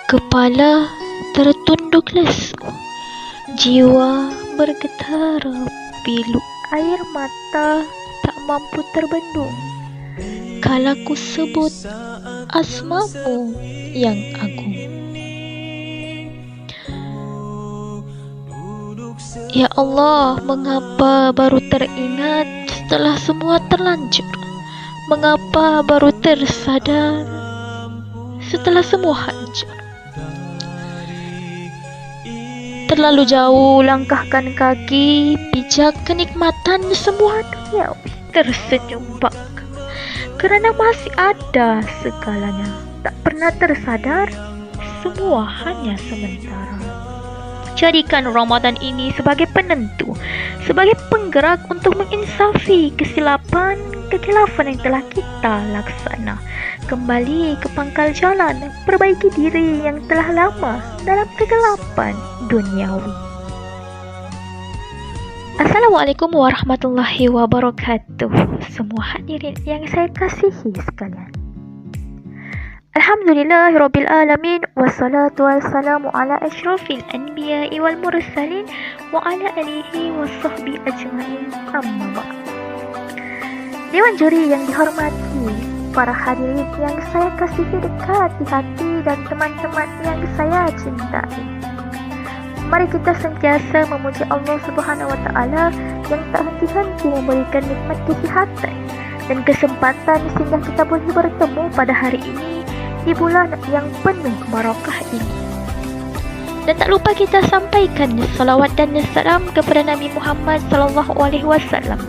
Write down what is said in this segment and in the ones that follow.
Kepala tertunduk lesu, jiwa bergetar, pilu air mata tak mampu terbendung. Kala ku sebut asmamu yang agung. Ya Allah, mengapa baru teringat setelah semua terlanjur? Mengapa baru tersadar setelah semua hancur? Terlalu jauh langkahkan kaki, pijak kenikmatan semua duniawi, tersenyum bangga kerana masih ada segalanya. Tak pernah tersadar, semua hanya sementara. Jadikan Ramadan ini sebagai penentu, sebagai penggerak untuk menginsafi kesilapan, kekhilafan yang telah kita laksana. Kembali ke pangkal jalan, perbaiki diri yang telah lama dalam kegelapan duniawi. Assalamualaikum warahmatullahi wabarakatuh. Semua hadirin yang saya kasihi sekalian, Alhamdulillahirabbil alamin, wassalatu wassalamu ala asyrafil anbiya'i wal mursalin wa ala alihi washabbi ajmain, amma ba'd. Dewan juri yang dihormati, para hadirin yang saya kasihi dekat di hati dan teman-teman yang saya cintai, mari kita sentiasa memuji Allah Subhanahu wa taala yang tak henti-henti memberikan nikmat kesihatan dan kesempatan sehingga kita boleh bertemu pada hari ini di bulan yang penuh barakah ini. Dan tak lupa kita sampaikan salawat dan salam kepada Nabi Muhammad sallallahu alaihi wasallam,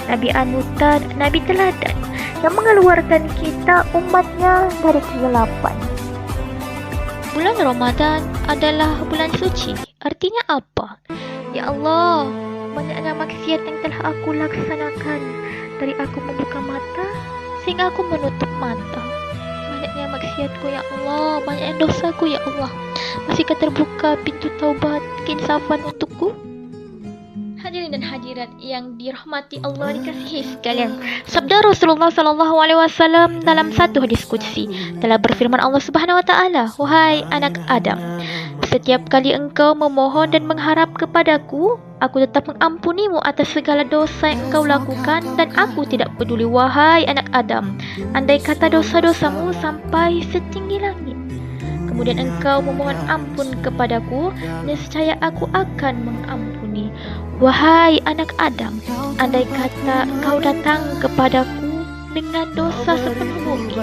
Nabi anutan, Nabi teladan yang mengeluarkan kita umatnya dari kegelapan. Bulan Ramadan adalah bulan suci. Artinya apa? Ya Allah, banyaknya maksiat yang telah aku laksanakan, dari aku membuka mata sehingga aku menutup mata. Banyaknya maksiatku ya Allah, banyaknya dosaku ya Allah. Masihkah terbuka pintu taubat, keinsafan untukku? Hadirin dan hadirat yang dirahmati Allah, dikasihi sekalian, sabda Rasulullah sallallahu alaihi wasallam dalam satu hadis qudsi telah berfirman Allah Subhanahu wa taala, "Wahai anak Adam, setiap kali engkau memohon dan mengharap kepadaku, aku tetap mengampunimu atas segala dosa yang engkau lakukan, dan aku tidak peduli, wahai anak Adam, andai kata dosa-dosamu sampai setinggi langit. Kemudian engkau memohon ampun kepadaku, nescaya aku akan mengampuni. Wahai anak Adam, andai kata engkau datang kepadaku dengan dosa sepenuh bumi,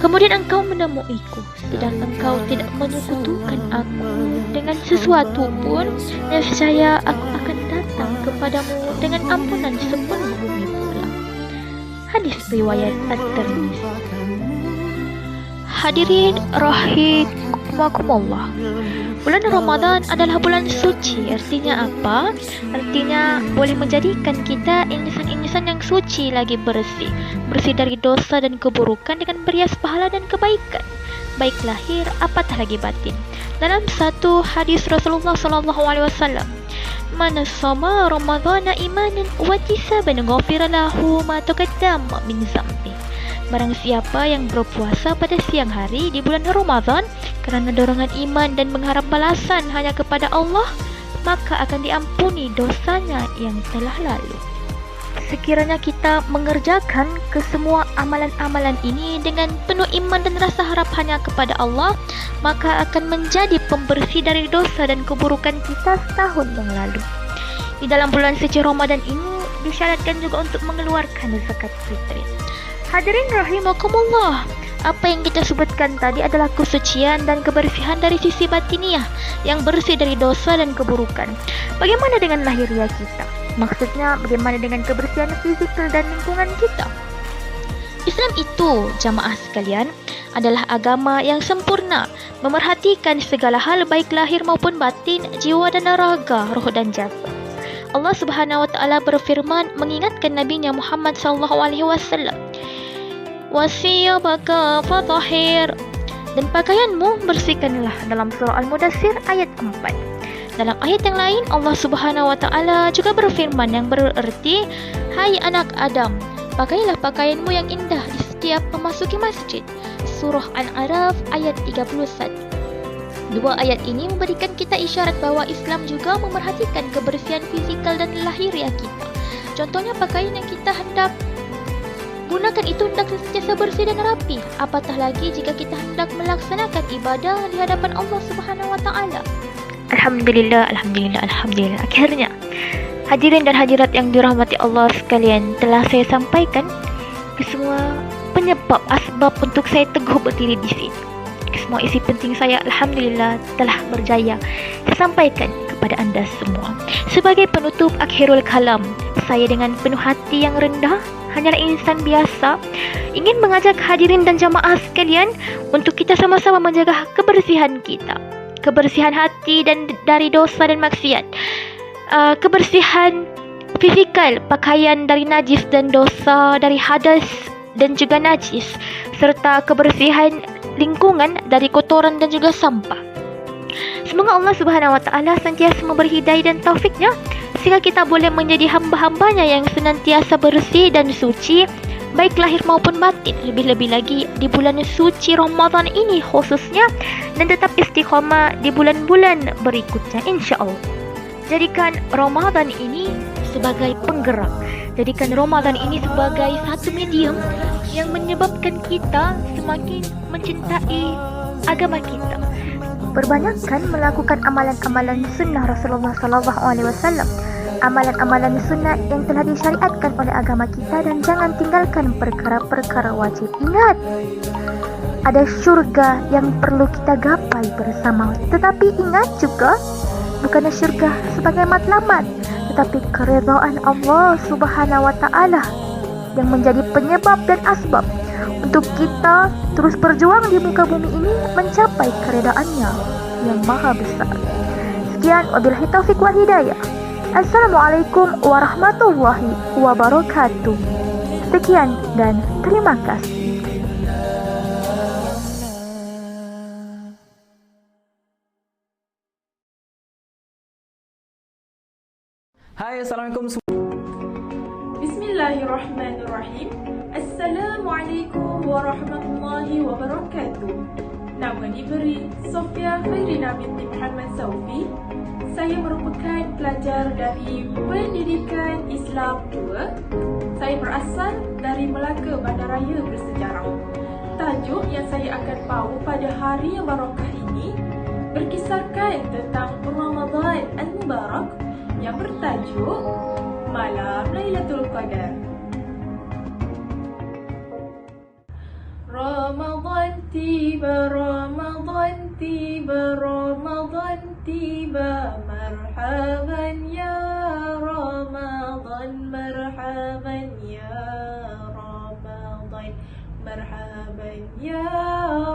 kemudian engkau menemuiku, sedang engkau tidak menyekutukan aku dengan sesuatu pun, nescaya aku akan datang kepadamu dengan ampunan sepenuh bumi pula." Hadis riwayat At-Tirmizi. Hadirin rahimakumullah, bulan Ramadan adalah bulan suci. Artinya apa? Artinya boleh menjadikan kita insan-insan yang suci lagi bersih, bersih dari dosa dan keburukan dengan berias pahala dan kebaikan, baik lahir apatah lagi batin. Dalam satu hadis Rasulullah sallallahu alaihi wasallam, "Man shoma Ramadhana imanan wa ihtisaban ghufira lahu ma taqaddama min dzambi." Barang siapa yang berpuasa pada siang hari di bulan Ramadan kerana dorongan iman dan mengharap balasan hanya kepada Allah, maka akan diampuni dosanya yang telah lalu. Sekiranya kita mengerjakan kesemua amalan-amalan ini dengan penuh iman dan rasa harap hanya kepada Allah, maka akan menjadi pembersih dari dosa dan keburukan kita setahun yang lalu. Di dalam bulan suci Ramadan ini disyaratkan juga untuk mengeluarkan zakat fitri. Hadirin rahimakumullah, apa yang kita sebutkan tadi adalah kesucian dan kebersihan dari sisi batiniah yang bersih dari dosa dan keburukan. Bagaimana dengan lahiriah kita? Maksudnya bagaimana dengan kebersihan fisikal dan lingkungan kita? Islam itu, jamaah sekalian, adalah agama yang sempurna, memerhatikan segala hal baik lahir maupun batin, jiwa dan raga, roh dan jasad. Allah Subhanahu wa taala berfirman mengingatkan nabinya Muhammad sallallahu alaihi wasallam, "Wasiyabaka fatahhir," dan pakaianmu bersihkanlah, dalam surah Al-Mudaththir ayat 4. Dalam ayat yang lain Allah Subhanahu wa taala juga berfirman yang bererti, "Hai anak Adam, pakailah pakaianmu yang indah di setiap memasuki masjid." Surah Al-A'raf ayat 31. Dua ayat ini memberikan kita isyarat bahawa Islam juga memerhatikan kebersihan fizikal dan lahiriah kita. Contohnya pakaian yang kita hendak gunakan itu hendak sentiasa bersih dan rapi. Apatah lagi jika kita hendak melaksanakan ibadah di hadapan Allah Subhanahu Wa Taala. Alhamdulillah. Akhirnya, hadirin dan hadirat yang dirahmati Allah sekalian, telah saya sampaikan semua penyebab asbab untuk saya teguh berdiri di sini. Semua isi penting saya, alhamdulillah, telah berjaya saya sampaikan kepada anda semua. Sebagai penutup akhirul kalam, saya dengan penuh hati yang rendah, hanyalah insan biasa, ingin mengajak hadirin dan jamaah sekalian untuk kita sama-sama menjaga kebersihan kita, kebersihan hati dan dari dosa dan maksiat, kebersihan fizikal, pakaian dari najis dan dosa, dari hadas dan juga najis, serta kebersihan lingkungan dari kotoran dan juga sampah. Semoga Allah Subhanahu Wa Taala senantiasa memberi hidayah dan taufiknya sehingga kita boleh menjadi hamba-hambanya yang senantiasa bersih dan suci, baik lahir maupun batin. Lebih-lebih lagi di bulan suci Ramadan ini khususnya, dan tetap istiqamah di bulan-bulan berikutnya, insya-Allah. Jadikan Ramadan ini sebagai penggerak. Jadikan Ramadan ini sebagai satu medium yang menyebabkan kita semakin mencintai agama kita. Perbanyakkan melakukan amalan-amalan sunnah Rasulullah SAW, amalan-amalan sunnah yang telah disyariatkan oleh agama kita, dan jangan tinggalkan perkara-perkara wajib. Ingat, ada syurga yang perlu kita gapai bersama. Tetapi ingat juga, bukanlah syurga sebagai matlamat, tetapi keridhaan Allah Subhanahu Wa Taala yang menjadi penyebab dan asbab untuk kita terus berjuang di muka bumi ini mencapai keredaannya yang maha besar. Sekian, wabillahi taufiq wal hidayah. Assalamualaikum warahmatullahi wabarakatuh. Sekian dan terima kasih. Hai, Assalamualaikum. Bismillahirrahmanirrahim. Assalamualaikum warahmatullahi wabarakatuh. Nama diberi Sofia Khairina binti Muhammad Saufi. Saya merupakan pelajar dari Pendidikan Islam 2. Saya berasal dari Melaka, Bandaraya Bersejarah. Tajuk yang saya akan bawa pada hari yang barakah ini berkisarkan tentang Ramadan Al-Mubarak yang bertajuk Malam Lailatul Qadar. Ramadan tiba, Ramadan tiba, Ramadan tiba, marhaban ya Ramadan, marhaban ya Ramadan, marhaban ya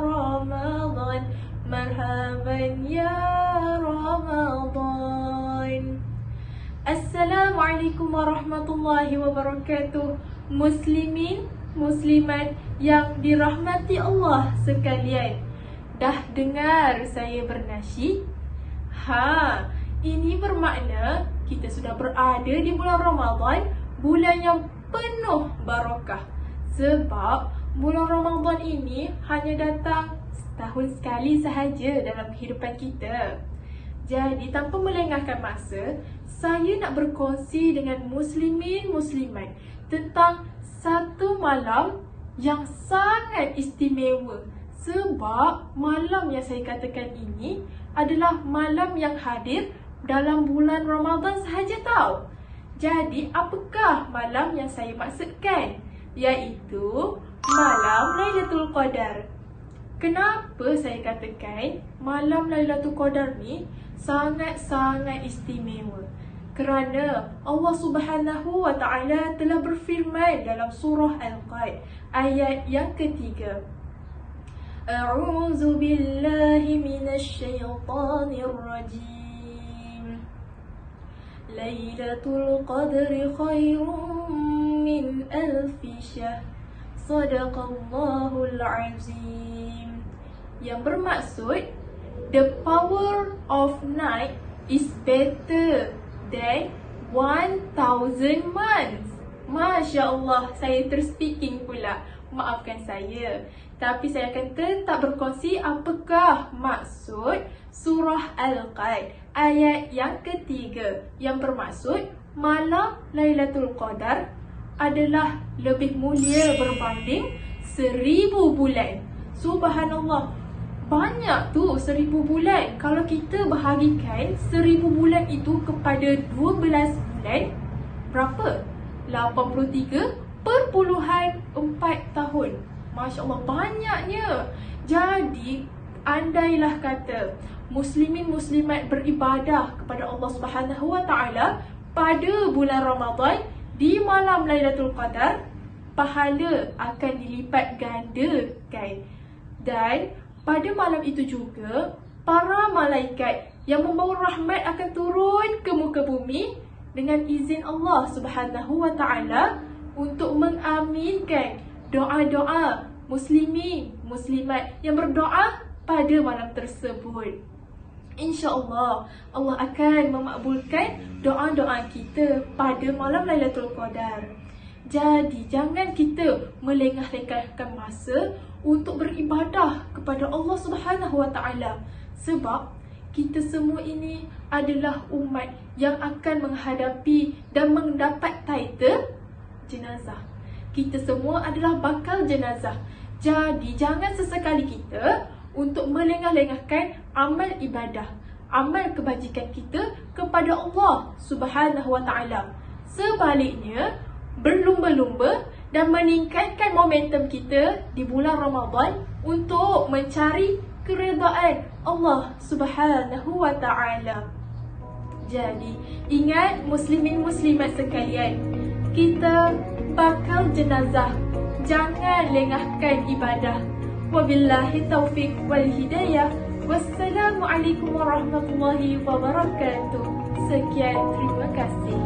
Ramadan, marhaban ya Ramadan. Assalamualaikum warahmatullahi wabarakatuh. Muslimin, muslimat yang dirahmati Allah sekalian. Dah dengar saya bernasyid? Ini bermakna kita sudah berada di bulan Ramadan, bulan yang penuh barakah. Sebab bulan Ramadan ini hanya datang setahun sekali sahaja dalam kehidupan kita. Jadi tanpa melengahkan masa, saya nak berkongsi dengan muslimin muslimat tentang satu malam yang sangat istimewa. Sebab malam yang saya katakan ini adalah malam yang hadir dalam bulan Ramadan sahaja tau. Jadi apakah malam yang saya maksudkan? Iaitu malam Lailatul Qadar. Kenapa saya katakan malam Lailatul Qadar ni sangat-sangat istimewa? Kerana Allah Subhanahu Wa Taala telah berfirman dalam surah Al-Qad ayat yang ketiga. A'udzu billahi minasy syaithanir rajim. Lailatul Qadri khairum min alfi syahr. Sadaqallahul azim. Yang bermaksud, the power of night is better than 1000 months. Masya Allah, saya terspeaking pula. maafkan saya. Tapi saya akan tetap berkongsi apakah maksud surah Al-Qad ayat yang ketiga, yang bermaksud malam Lailatul Qadar adalah lebih mulia berbanding 1000 bulan. Subhanallah, banyak tu 1000 bulan. Kalau kita bahagikan 1000 bulan itu kepada 12 bulan, berapa? 83.4 tahun. Masya Allah, banyaknya. Jadi, andailah kata muslimin muslimat beribadah kepada Allah Subhanahu Wa Taala pada bulan Ramadan di malam Lailatul Qadar, pahala akan dilipat gandakan. Dan pada malam itu juga, para malaikat yang membawa rahmat akan turun ke muka bumi dengan izin Allah Subhanahu Wa Taala untuk mengaminkan doa-doa muslimin, muslimat yang berdoa pada malam tersebut. InsyaAllah, Allah akan memakbulkan doa-doa kita pada malam Lailatul Qadar. Jadi, jangan kita melengah-lengahkan masa untuk beribadah kepada Allah Subhanahu Wa Taala. Sebab kita semua ini adalah umat yang akan menghadapi dan mendapat title jenazah. Kita semua adalah bakal jenazah. Jadi, jangan sesekali kita untuk melengah-lengahkan amal ibadah, amal kebajikan kita kepada Allah Subhanahu Wa Taala. Sebaliknya, berlumba-lumba dan meningkatkan momentum kita di bulan Ramadan untuk mencari keredaan Allah Subhanahu Wa Taala. Jadi, ingat muslimin muslimat sekalian, kita bakal jenazah. Jangan lengahkan ibadah. Wabillahi taufiq wal hidayah. Wassalamualaikum warahmatullahi wabarakatuh. Sekian, terima kasih.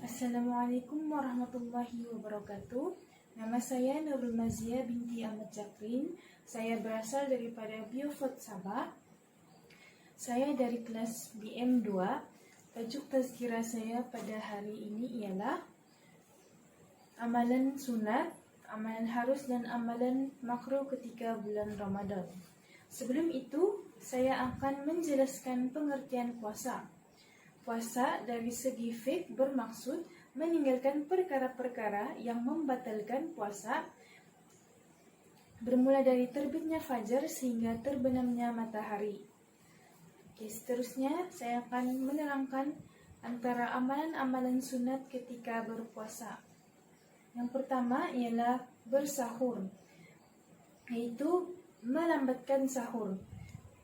Assalamualaikum warahmatullahi wabarakatuh. Nama saya Nurul Mazia binti Ahmad Jakrin. Saya berasal daripada Biofort Sabah. Saya dari kelas BM2. Tajuk tazkirah saya pada hari ini ialah amalan sunat, amalan harus dan amalan makruh ketika bulan Ramadan. Sebelum itu, saya akan menjelaskan pengertian puasa. Puasa dari segi fiqh bermaksud meninggalkan perkara-perkara yang membatalkan puasa, bermula dari terbitnya fajar sehingga terbenamnya matahari. Oke, seterusnya saya akan menerangkan antara amalan-amalan sunat ketika berpuasa. Yang pertama ialah bersahur, yaitu melambatkan sahur.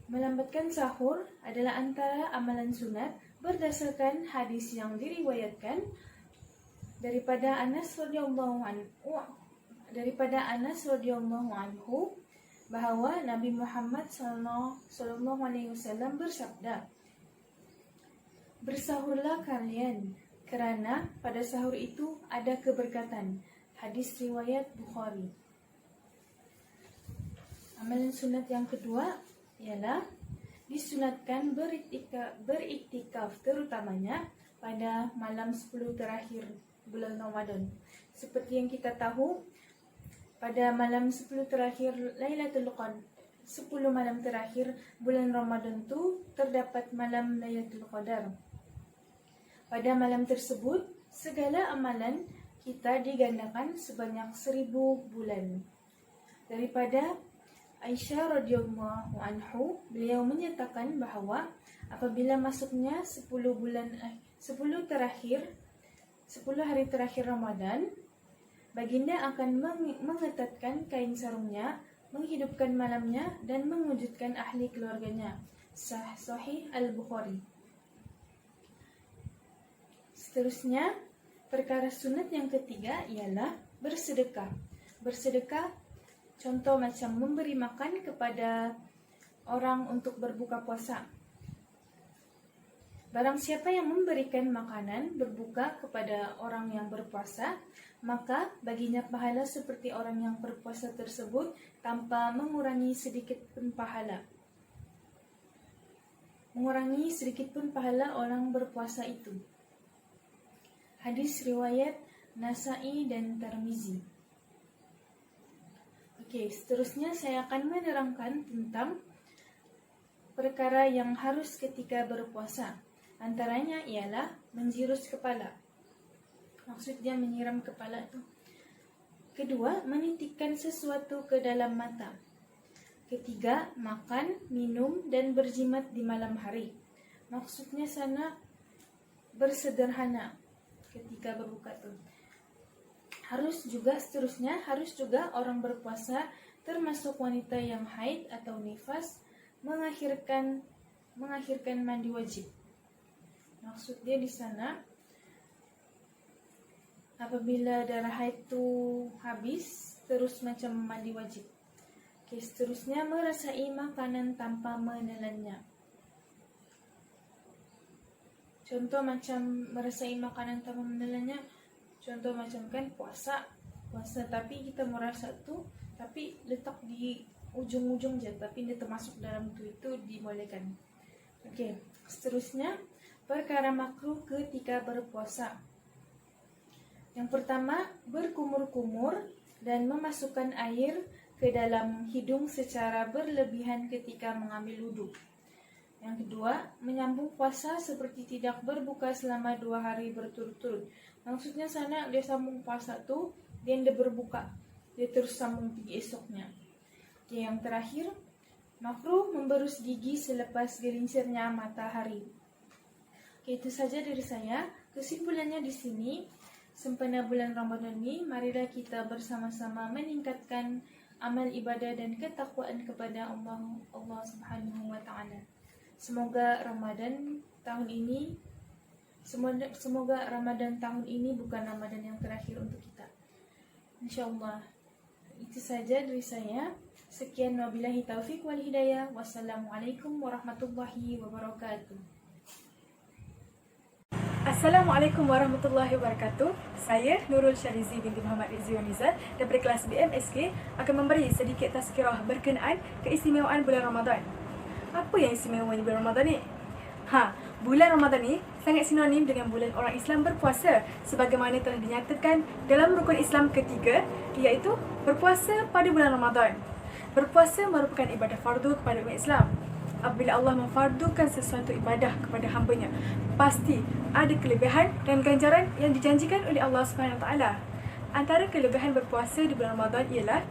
Melambatkan sahur adalah antara amalan sunat berdasarkan hadis yang diriwayatkan daripada Anas radhiyallahu anhu bahawa Nabi Muhammad sallallahu alaihi wasallam bersabda, "Bersahurlah kalian kerana pada sahur itu ada keberkatan." Hadis riwayat Bukhari. Amalan sunat yang kedua ialah disunatkan beriktikaf, terutamanya pada malam 10 terakhir bulan Ramadan. Seperti yang kita tahu, pada malam 10 terakhir Lailatul Qadar, 10 malam terakhir bulan Ramadan itu terdapat malam Lailatul Qadar. Pada malam tersebut, segala amalan kita digandakan sebanyak 1000 bulan. Daripada Aisyah radhiyallahu anhu, beliau menyatakan bahawa apabila masuknya 10 hari terakhir Ramadan, baginda akan mengetatkan kain sarungnya, menghidupkan malamnya dan mewujudkan ahli keluarganya. Sahih Al-Bukhari. Seterusnya, perkara sunat yang ketiga ialah bersedekah. Bersedekah contoh macam memberi makan kepada orang untuk berbuka puasa. Barang siapa yang memberikan makanan berbuka kepada orang yang berpuasa, maka baginya pahala seperti orang yang berpuasa tersebut tanpa mengurangi sedikit pun pahala. mengurangi sedikit pun pahala orang berpuasa itu. Hadis riwayat Nasa'i dan Tirmizi. Okey, seterusnya saya akan menerangkan tentang perkara yang harus ketika berpuasa. Antaranya ialah menjirus kepala. Maksudnya menyiram kepala tu. Kedua, menitikkan sesuatu ke dalam mata. Ketiga, makan, minum dan berjimat di malam hari. Maksudnya sana bersederhana ketika berbuka tu. Harus juga orang berpuasa termasuk wanita yang haid atau nifas mengakhirkan mandi wajib. Maksud dia di sana apabila darah haid tu habis terus macam mandi wajib. Okey, seterusnya merasai makanan tanpa menelannya. Contoh macam merasai makanan tanpa menelannya. Contoh macam kan puasa tapi kita merasa tu tapi letak di ujung-ujung je tapi dia termasuk dalam tu, itu dibolehkan. Okey, seterusnya perkara makruh ketika berpuasa. Yang pertama, berkumur-kumur dan memasukkan air ke dalam hidung secara berlebihan ketika mengambil wudhu. Yang kedua, menyambung puasa seperti tidak berbuka selama 2 hari berturut-turut. Maksudnya sana dia sambung puasa tu, dia berbuka. Dia terus sambung pergi esoknya. Okay, yang terakhir, makruh memberus gigi selepas gelincirnya matahari. Okay, itu saja dari saya. Kesimpulannya di sini, sempena bulan Ramadan ini, marilah kita bersama-sama meningkatkan amal ibadah dan ketakwaan kepada Allah Subhanahu wa taala. Semoga Ramadan tahun ini bukan Ramadan yang terakhir untuk kita. InsyaAllah. Itu saja dari saya. Sekian, wabillahi taufiq wal hidayah. Wassalamualaikum warahmatullahi wabarakatuh. Assalamualaikum warahmatullahi wabarakatuh. Saya Nurul Syarizi binti Muhammad Rizwanizar daripada kelas BMSK akan memberi sedikit tazkirah berkenaan keistimewaan bulan Ramadan. Apa yang istimewa di bulan Ramadan ni? Bulan Ramadan ni sangat sinonim dengan bulan orang Islam berpuasa sebagaimana telah dinyatakan dalam rukun Islam ketiga, iaitu berpuasa pada bulan Ramadan. Berpuasa merupakan ibadah fardu kepada umat Islam. Apabila Allah memfardukan sesuatu ibadah kepada hamba-Nya, pasti ada kelebihan dan ganjaran yang dijanjikan oleh Allah Subhanahu Wa Taala. Antara kelebihan berpuasa di bulan Ramadan ialah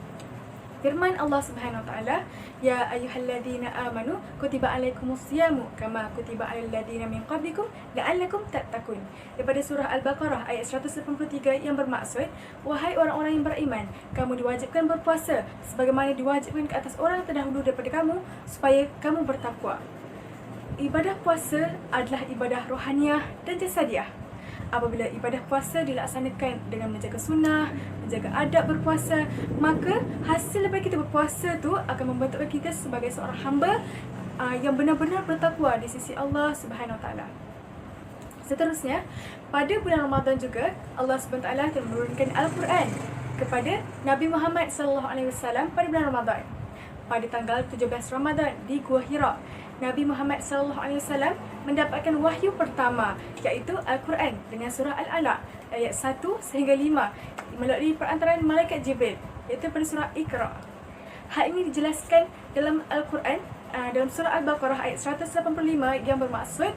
firman Allah Subhanahu Wa Taala, ya ayyuhalladzina amanu kutiba alaikumusyamu kama kutiba alal ladzina min qablikum la'allakum tattaqun. Daripada surah Al-Baqarah ayat 183 yang bermaksud, wahai orang-orang yang beriman, kamu diwajibkan berpuasa sebagaimana diwajibkan ke atas orang terdahulu daripada kamu supaya kamu bertakwa. Ibadah puasa adalah ibadah rohaniah dan jasadiah. Apabila ibadah puasa dilaksanakan dengan menjaga sunnah, menjaga adab berpuasa, maka hasil daripada kita berpuasa tu akan membentukkan kita sebagai seorang hamba yang benar-benar bertakwa di sisi Allah Subhanahu Wa Taala. Seterusnya, pada bulan Ramadan juga Allah Subhanahu Wa Taala telah menurunkan Al-Quran kepada Nabi Muhammad SAW pada bulan Ramadan. Pada tanggal 17 Ramadan di Gua Hira, Nabi Muhammad SAW mendapatkan wahyu pertama, iaitu Al-Quran dengan surah Al-Alaq ayat 1 sehingga 5 melalui perantaraan malaikat Jibril, iaitu pada surah Iqra. Hal ini dijelaskan dalam Al-Quran dalam surah Al-Baqarah ayat 185 yang bermaksud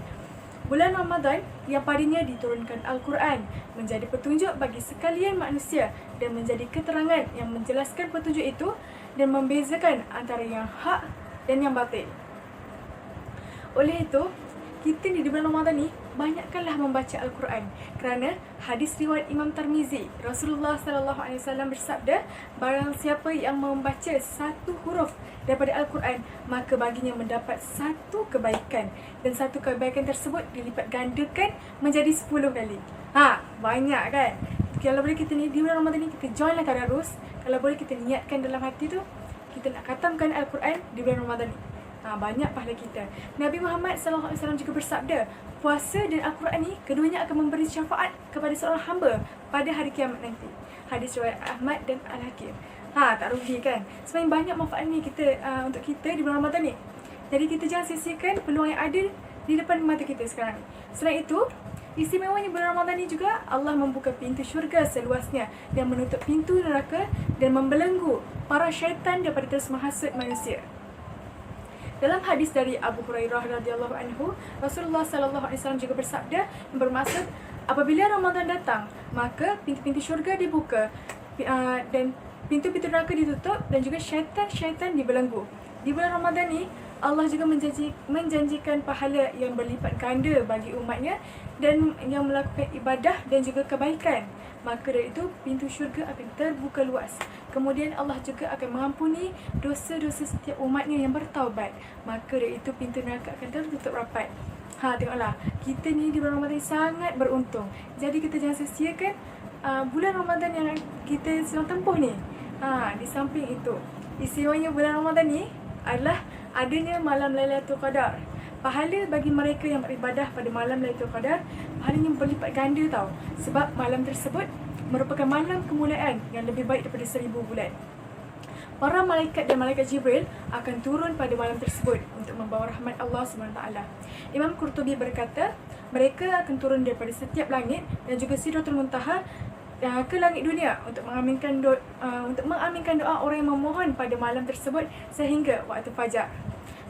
bulan Ramadan yang padanya diturunkan Al-Quran menjadi petunjuk bagi sekalian manusia dan menjadi keterangan yang menjelaskan petunjuk itu dan membezakan antara yang hak dan yang batil. Oleh itu, kita di bulan Ramadan ni banyakkanlah membaca Al-Quran kerana hadis riwayat Imam Tirmizi, Rasulullah SAW bersabda, barang siapa yang membaca satu huruf daripada Al-Quran, maka baginya mendapat satu kebaikan dan satu kebaikan tersebut dilipat gandakan menjadi 10 kali. Banyak kan? Kalau boleh kita ni di bulan Ramadan ni kita joinlah tadarus. Kalau boleh kita niatkan dalam hati tu kita nak khatamkan Al-Quran di bulan Ramadan ni. Banyak pahala kita. Nabi Muhammad SAW juga bersabda, puasa dan Al-Quran ni keduanya akan memberi syafaat kepada seorang hamba pada hari kiamat nanti. Hadis riwayat Ahmad dan Al-Hakim. Tak rugi kan? Sebenarnya banyak manfaat ni kita untuk kita di bulan Ramadan ni. Jadi kita jangan sisihkan peluang yang ada di depan mata kita sekarang. Selain itu, istimewanya bulan Ramadan ini juga Allah membuka pintu syurga seluasnya dan menutup pintu neraka dan membelenggu para syaitan daripada terus menghasut manusia. Dalam hadis dari Abu Hurairah radhiyallahu anhu, Rasulullah sallallahu alaihi wasallam juga bersabda yang bermaksud apabila Ramadan datang, maka pintu-pintu syurga dibuka dan pintu-pintu neraka ditutup dan juga syaitan-syaitan dibelenggu. Di bulan Ramadan ni Allah juga menjanjikan pahala yang berlipat ganda bagi umatnya dan yang melakukan ibadah dan juga kebaikan. Maka dari itu pintu syurga akan terbuka luas. Kemudian Allah juga akan mengampuni dosa-dosa setiap umatnya yang bertaubat. Maka dari itu pintu neraka akan tertutup rapat. Tengoklah, kita ni di bulan Ramadan sangat beruntung. Jadi kita jangan sia-siakan bulan Ramadan yang kita sedang tempuh ni. Di samping itu, istimewanya bulan Ramadan ni adalah adanya malam Lailatul Qadar. Pahala bagi mereka yang beribadah pada malam Lailatul Qadar, pahalanya berlipat ganda tau. Sebab malam tersebut merupakan malam kemuliaan yang lebih baik daripada 1000 bulan. Para malaikat dan malaikat Jibril akan turun pada malam tersebut untuk membawa rahmat Allah SWT. Imam Qurtubi berkata, mereka akan turun daripada setiap langit dan juga Sidratul Muntaha ke langit dunia untuk mengaminkan doa orang yang memohon pada malam tersebut sehingga waktu fajar.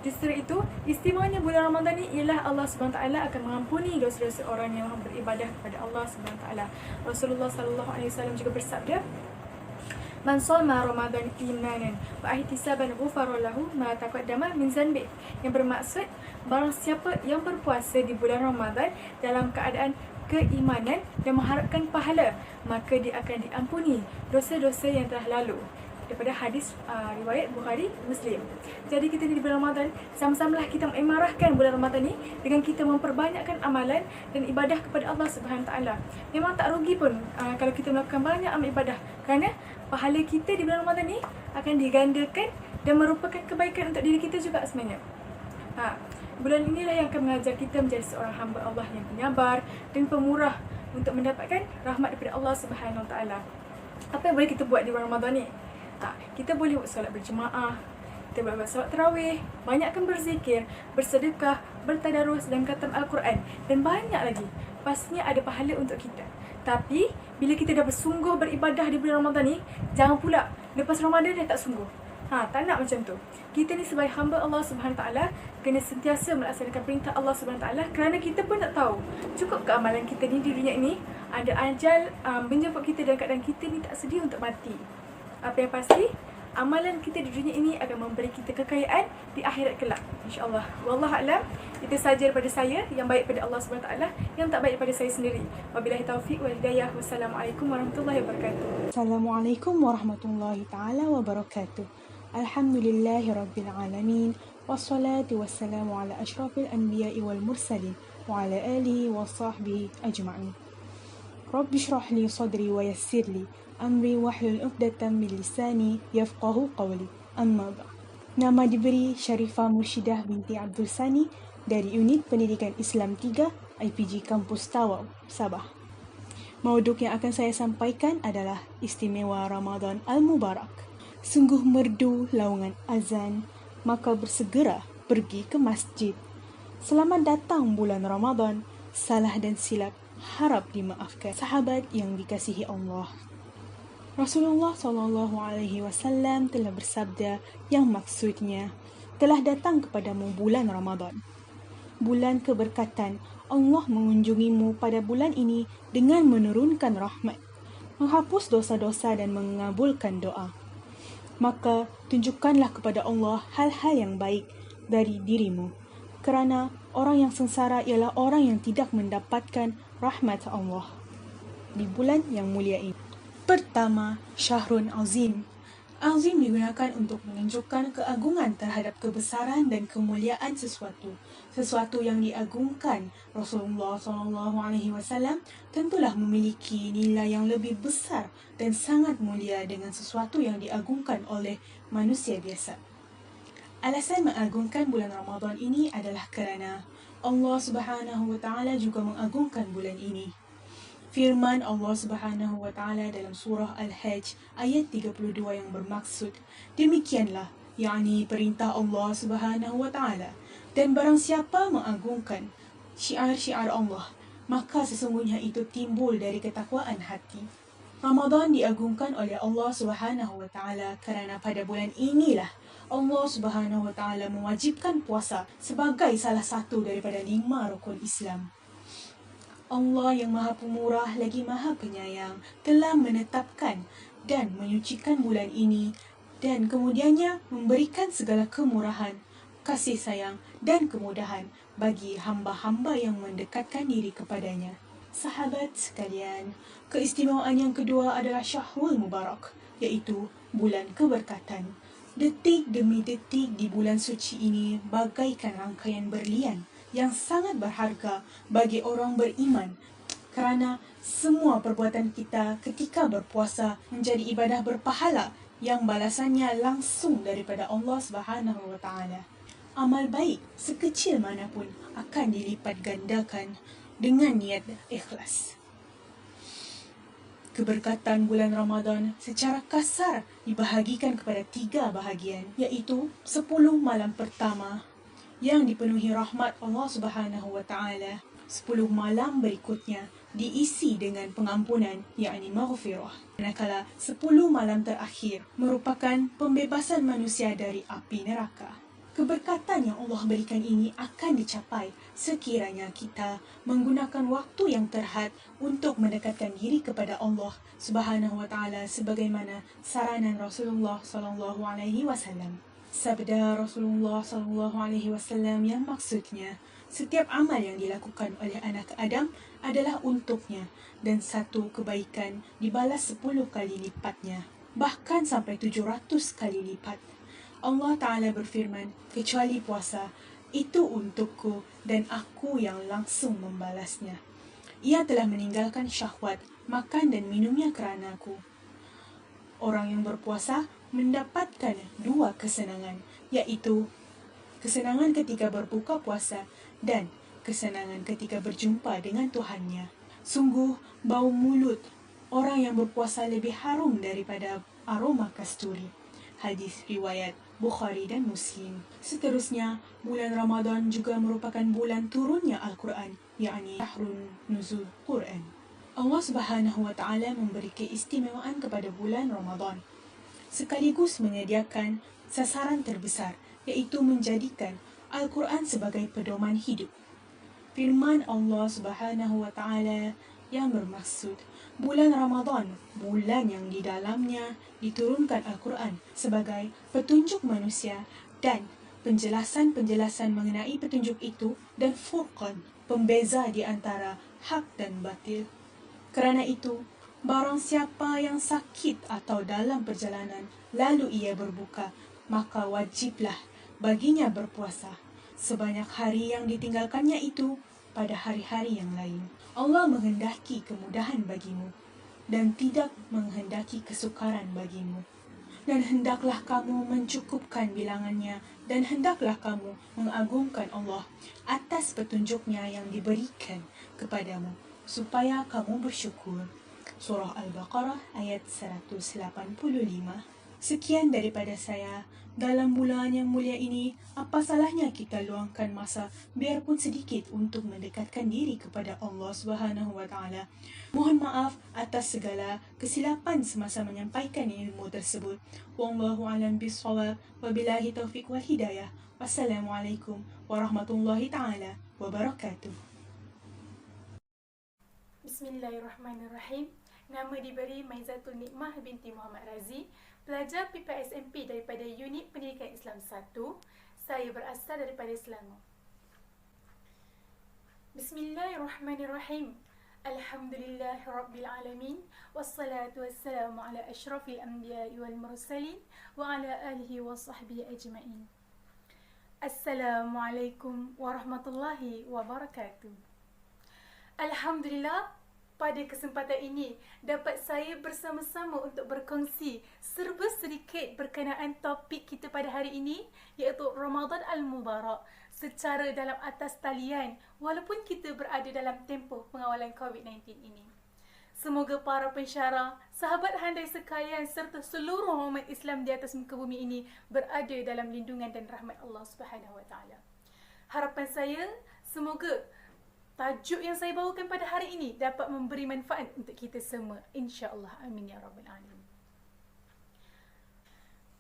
Justru itu, istimewanya bulan Ramadan ni ialah Allah SWT akan mengampuni dosa-dosa orang yang beribadah kepada Allah SWT. Rasulullah SAW juga bersabda, Man shoma Ramadan imanan wa ihtisaban ghufara lahu ma taqaddama min zanbi. Yang bermaksud, barang siapa yang berpuasa di bulan Ramadan dalam keadaan keimanan dan mengharapkan pahala, maka dia akan diampuni dosa-dosa yang telah lalu. Daripada hadis riwayat Bukhari Muslim. Jadi kita di bulan Ramadan, sama-samalah kita mengimarahkan bulan Ramadan ni dengan kita memperbanyakkan amalan dan ibadah kepada Allah Subhanahu Taala. Memang tak rugi pun kalau kita melakukan banyak amal ibadah, kerana pahala kita di bulan Ramadan ni akan digandakan dan merupakan kebaikan untuk diri kita juga sebenarnya. Bulan inilah yang akan mengajar kita menjadi seorang hamba Allah yang penyabar dan pemurah untuk mendapatkan rahmat daripada Allah Subhanahu Taala. Apa yang boleh kita buat di bulan Ramadan ni? Kita boleh buat solat berjemaah, kita boleh buat solat tarawih, banyakkan berzikir, bersedekah, bertadarus dan khatam Al-Quran dan banyak lagi. Pastinya ada pahala untuk kita. Tapi bila kita dah bersungguh beribadah di bulan Ramadan ni, jangan pula lepas Ramadan dah tak sungguh. Tak nak macam tu. Kita ni sebagai hamba Allah Subhanahu Taala kena sentiasa melaksanakan perintah Allah Subhanahu Taala, kerana kita pun tak tahu cukup ke amalan kita ni di dunia ini. Ada ajal menjemput kita dalam keadaan kita ni tak sedia untuk mati. Apa yang pasti, amalan kita di dunia ini akan memberi kita kekayaan di akhirat kelak, insya-Allah. Wallahualam. Itu sahaja daripada saya, yang baik pada Allah SWT, yang tak baik daripada saya sendiri. Wabillahi taufiq wal hidayah. Wassalamualaikum warahmatullahi wabarakatuh. Assalamualaikum warahmatullahi taala wabarakatuh. Alhamdulillahirabbil alamin. Wassalatu wassalamu ala asyrafil anbiya'i wal mursalin wa ala alihi wa sahbihi ajma'in. Rabbi shrah li sadri wa yassir li amri wahlul 'uqdatam min lisani yafqahu qawli. Amma ba'd. Nama diberi Syarifah Murshidah binti Abdul Sani dari Unit Pendidikan Islam 3 IPG Kampus Tawau, Sabah. Mauduk yang akan saya sampaikan adalah istimewa Ramadan Al-Mubarak. Sungguh merdu laungan azan, maka bersegera pergi ke masjid. Selamat datang bulan Ramadan, salah dan silap harap dimaafkan. Sahabat yang dikasihi Allah, Rasulullah SAW telah bersabda yang maksudnya, telah datang kepadamu bulan Ramadan, bulan keberkatan. Allah mengunjungimu pada bulan ini dengan menurunkan rahmat, menghapus dosa-dosa dan mengabulkan doa. Maka tunjukkanlah kepada Allah hal-hal yang baik dari dirimu, kerana orang yang sengsara ialah orang yang tidak mendapatkan rahmat Allah di bulan yang mulia ini. Pertama, Syahrun Azim. Azim digunakan untuk menunjukkan keagungan terhadap kebesaran dan kemuliaan sesuatu. Sesuatu yang diagungkan. Rasulullah SAW tentulah memiliki nilai yang lebih besar dan sangat mulia dengan sesuatu yang diagungkan oleh manusia biasa. Alasan mengagungkan bulan Ramadan ini adalah kerana Allah Subhanahu wa Ta'ala juga mengagungkan bulan ini. Firman Allah Subhanahu wa Ta'ala dalam surah Al-Hajj ayat 32 yang bermaksud, demikianlah, yakni perintah Allah Subhanahu wa Ta'ala, Dan barang siapa mengagungkan syiar-syiar Allah, maka sesungguhnya itu timbul dari ketakwaan hati. Ramadan diagungkan oleh Allah Subhanahu wa taala kerana pada bulan inilah Allah Subhanahu wa taala mewajibkan puasa sebagai salah satu daripada 5 rukun Islam. Allah yang Maha Pemurah lagi Maha Penyayang telah menetapkan dan menyucikan bulan ini dan kemudiannya memberikan segala kemurahan, kasih sayang dan kemudahan bagi hamba-hamba yang mendekatkan diri kepadanya. Sahabat sekalian, keistimewaan yang kedua adalah Syahrul Mubarak, iaitu bulan keberkatan. Detik demi detik di bulan suci ini bagaikan rangkaian berlian yang sangat berharga bagi orang beriman kerana semua perbuatan kita ketika berpuasa menjadi ibadah berpahala yang balasannya langsung daripada Allah Subhanahu wa taala. Amal baik sekecil manapun akan dilipat gandakan dengan niat ikhlas. Keberkatan bulan Ramadan secara kasar dibahagikan kepada 3 bahagian, iaitu 10 malam pertama yang dipenuhi rahmat Allah Subhanahu wa taala. 10 malam berikutnya diisi dengan pengampunan, yakni maghfirah. Manakala 10 malam terakhir merupakan pembebasan manusia dari api neraka. Keberkatan yang Allah berikan ini akan dicapai sekiranya kita menggunakan waktu yang terhad untuk mendekatkan diri kepada Allah Subhanahu wa taala sebagaimana saranan Rasulullah sallallahu alaihi wasallam. Sabda Rasulullah sallallahu alaihi wasallam yang maksudnya setiap amal yang dilakukan oleh anak Adam adalah untuknya dan satu kebaikan dibalas 10 kali lipatnya, bahkan sampai 700 kali lipat. Allah Ta'ala berfirman, kecuali puasa, itu untukku dan aku yang langsung membalasnya. Ia telah meninggalkan syahwat, makan dan minumnya kerana aku. Orang yang berpuasa mendapatkan 2 kesenangan, iaitu kesenangan ketika berbuka puasa dan kesenangan ketika berjumpa dengan Tuhannya. Sungguh, bau mulut orang yang berpuasa lebih harum daripada aroma kasturi. Hadis riwayat Bukhari dan Muslim. Seterusnya, bulan Ramadan juga merupakan bulan turunnya Al-Quran, yakni Syahrun Nuzul Quran. Allah Subhanahu wa taala memberi keistimewaan kepada bulan Ramadan, sekaligus menyediakan sasaran terbesar, iaitu menjadikan Al-Quran sebagai pedoman hidup. Firman Allah Subhanahu wa taala yang bermaksud bulan Ramadan, bulan yang di dalamnya diturunkan Al-Quran sebagai petunjuk manusia dan penjelasan-penjelasan mengenai petunjuk itu dan Furqan, pembeza di antara hak dan batil. Kerana itu, barang siapa yang sakit atau dalam perjalanan lalu ia berbuka, maka wajiblah baginya berpuasa sebanyak hari yang ditinggalkannya itu pada hari-hari yang lain. Allah menghendaki kemudahan bagimu dan tidak menghendaki kesukaran bagimu. Dan hendaklah kamu mencukupkan bilangannya dan hendaklah kamu mengagungkan Allah atas petunjuknya yang diberikan kepadamu supaya kamu bersyukur. Surah Al-Baqarah ayat 185. Sekian daripada saya. Dalam bulan yang mulia ini, apa salahnya kita luangkan masa biarpun sedikit untuk mendekatkan diri kepada Allah Subhanahu wa taala. Mohon maaf atas segala kesilapan semasa menyampaikan ilmu tersebut. Wallahu a'lam bishawab. Wabillahi taufiq wal hidayah. Wassalamualaikum warahmatullahi taala wabarakatuh. Bismillahirrahmanirrahim. Nama diberi Maizatul Nikmah binti Muhammad Razi, pelajar PPSMP daripada Unit Pendidikan Islam 1. Saya berasal daripada Selangor. Bismillahirrahmanirrahim. Alhamdulillahirrabbilalamin. Wassalatu wassalamu ala ashrafil anbiya'i wal mursalin wa ala alihi wa sahbihi ajma'in. Assalamualaikum warahmatullahi wabarakatuh. Alhamdulillah, pada kesempatan ini dapat saya bersama-sama untuk berkongsi serba sedikit berkenaan topik kita pada hari ini, iaitu Ramadan Al-Mubarak secara dalam atas talian walaupun kita berada dalam tempoh pengawalan COVID-19 ini. Semoga para pensyarah, sahabat handai sekalian serta seluruh umat Islam di atas muka bumi ini berada dalam lindungan dan rahmat Allah Subhanahu wa taala. Harapan saya semoga tajuk yang saya bawakan pada hari ini dapat memberi manfaat untuk kita semua. InsyaAllah. Amin ya Rabbal Alamin.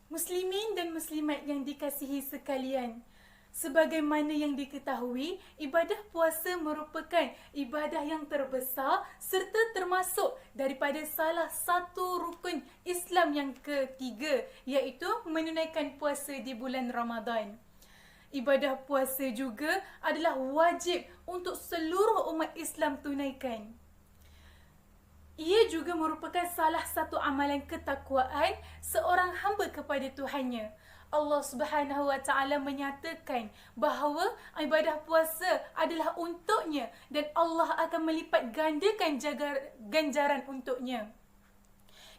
Muslimin dan muslimat yang dikasihi sekalian, sebagaimana yang diketahui, ibadah puasa merupakan ibadah yang terbesar serta termasuk daripada salah satu rukun Islam yang ketiga, iaitu menunaikan puasa di bulan Ramadan. Ibadah puasa juga adalah wajib untuk seluruh umat Islam tunaikan. Ia juga merupakan salah satu amalan ketakwaan seorang hamba kepada Tuhannya. Allah Subhanahu wa Ta'ala menyatakan bahawa ibadah puasa adalah untuknya dan Allah akan melipat gandakan ganjaran untuknya.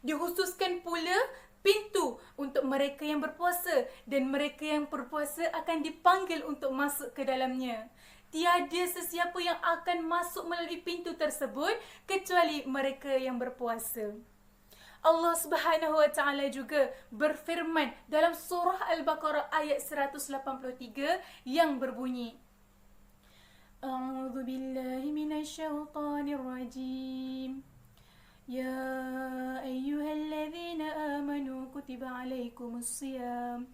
Dikhususkan pula pintu untuk mereka yang berpuasa dan mereka yang berpuasa akan dipanggil untuk masuk ke dalamnya. Tiada sesiapa yang akan masuk melalui pintu tersebut kecuali mereka yang berpuasa. Allah Subhanahu wa Ta'ala juga berfirman dalam surah Al-Baqarah ayat 183 yang berbunyi, A'udzu billahi minasyaitonir rajim. Ya ayyuhalladzina amanu kutiba alaikumus shiyam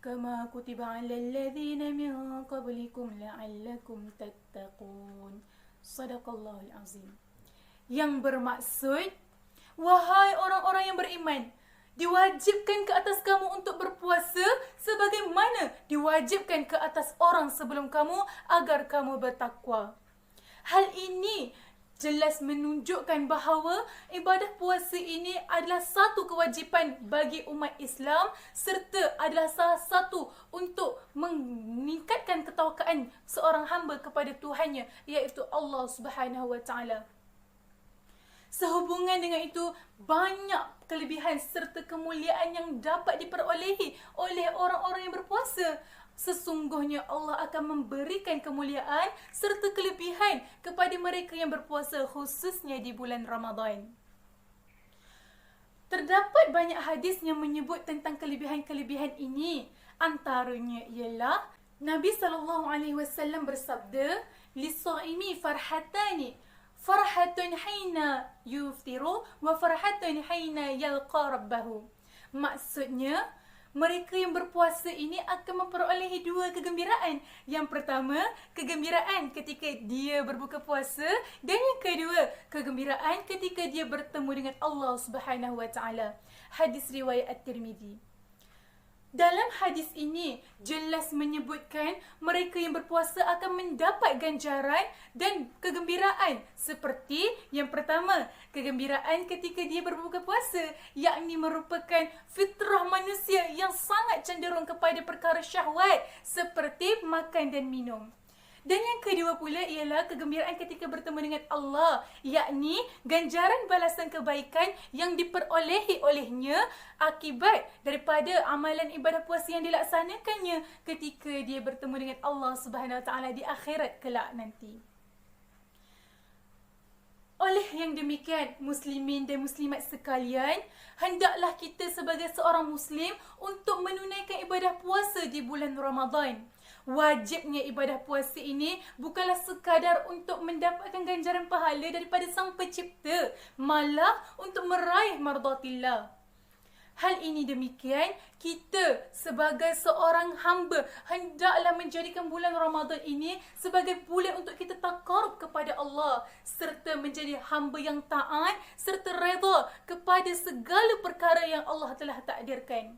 kama kutiba alal ladzina min qablikum la'allakum tattaqun. Shadaqallahul azim. Yang bermaksud, wahai orang-orang yang beriman, diwajibkan ke atas kamu untuk berpuasa sebagaimana diwajibkan ke atas orang sebelum kamu agar kamu bertakwa. Hal ini jelas menunjukkan bahawa ibadah puasa ini adalah satu kewajipan bagi umat Islam serta adalah salah satu untuk meningkatkan ketawakaan seorang hamba kepada Tuhannya, iaitu Allah Subhanahu wa Ta'ala. Sehubungan dengan itu, banyak kelebihan serta kemuliaan yang dapat diperolehi oleh orang-orang yang berpuasa. Sesungguhnya Allah akan memberikan kemuliaan serta kelebihan kepada mereka yang berpuasa, khususnya di bulan Ramadan. Terdapat banyak hadis yang menyebut tentang kelebihan-kelebihan ini. Antaranya ialah Nabi SAW bersabda, "Lis-shaimi farhatani, farhatun hina yuftiru wa farhatun hina yalqa rabbahu." Maksudnya, mereka yang berpuasa ini akan memperolehi dua kegembiraan. Yang pertama, kegembiraan ketika dia berbuka puasa, dan yang kedua, kegembiraan ketika dia bertemu dengan Allah Subhanahu wa Ta'ala. Hadis riwayat At-Tirmidzi. Dalam hadis ini jelas menyebutkan mereka yang berpuasa akan mendapat ganjaran dan kegembiraan seperti yang pertama, kegembiraan ketika dia berbuka puasa, yakni merupakan fitrah manusia yang sangat cenderung kepada perkara syahwat seperti makan dan minum. Dan yang kedua pula ialah kegembiraan ketika bertemu dengan Allah, yakni ganjaran balasan kebaikan yang diperolehi olehnya akibat daripada amalan ibadah puasa yang dilaksanakannya ketika dia bertemu dengan Allah Subhanahu Wa Taala di akhirat kelak nanti. Oleh yang demikian, muslimin dan muslimat sekalian, hendaklah kita sebagai seorang muslim untuk menunaikan ibadah puasa di bulan Ramadan. Wajibnya ibadah puasa ini bukanlah sekadar untuk mendapatkan ganjaran pahala daripada Sang Pencipta, malah untuk meraih mardatillah. Hal ini demikian, kita sebagai seorang hamba hendaklah menjadikan bulan Ramadan ini sebagai bulan untuk kita takarub kepada Allah serta menjadi hamba yang taat serta redha kepada segala perkara yang Allah telah takdirkan.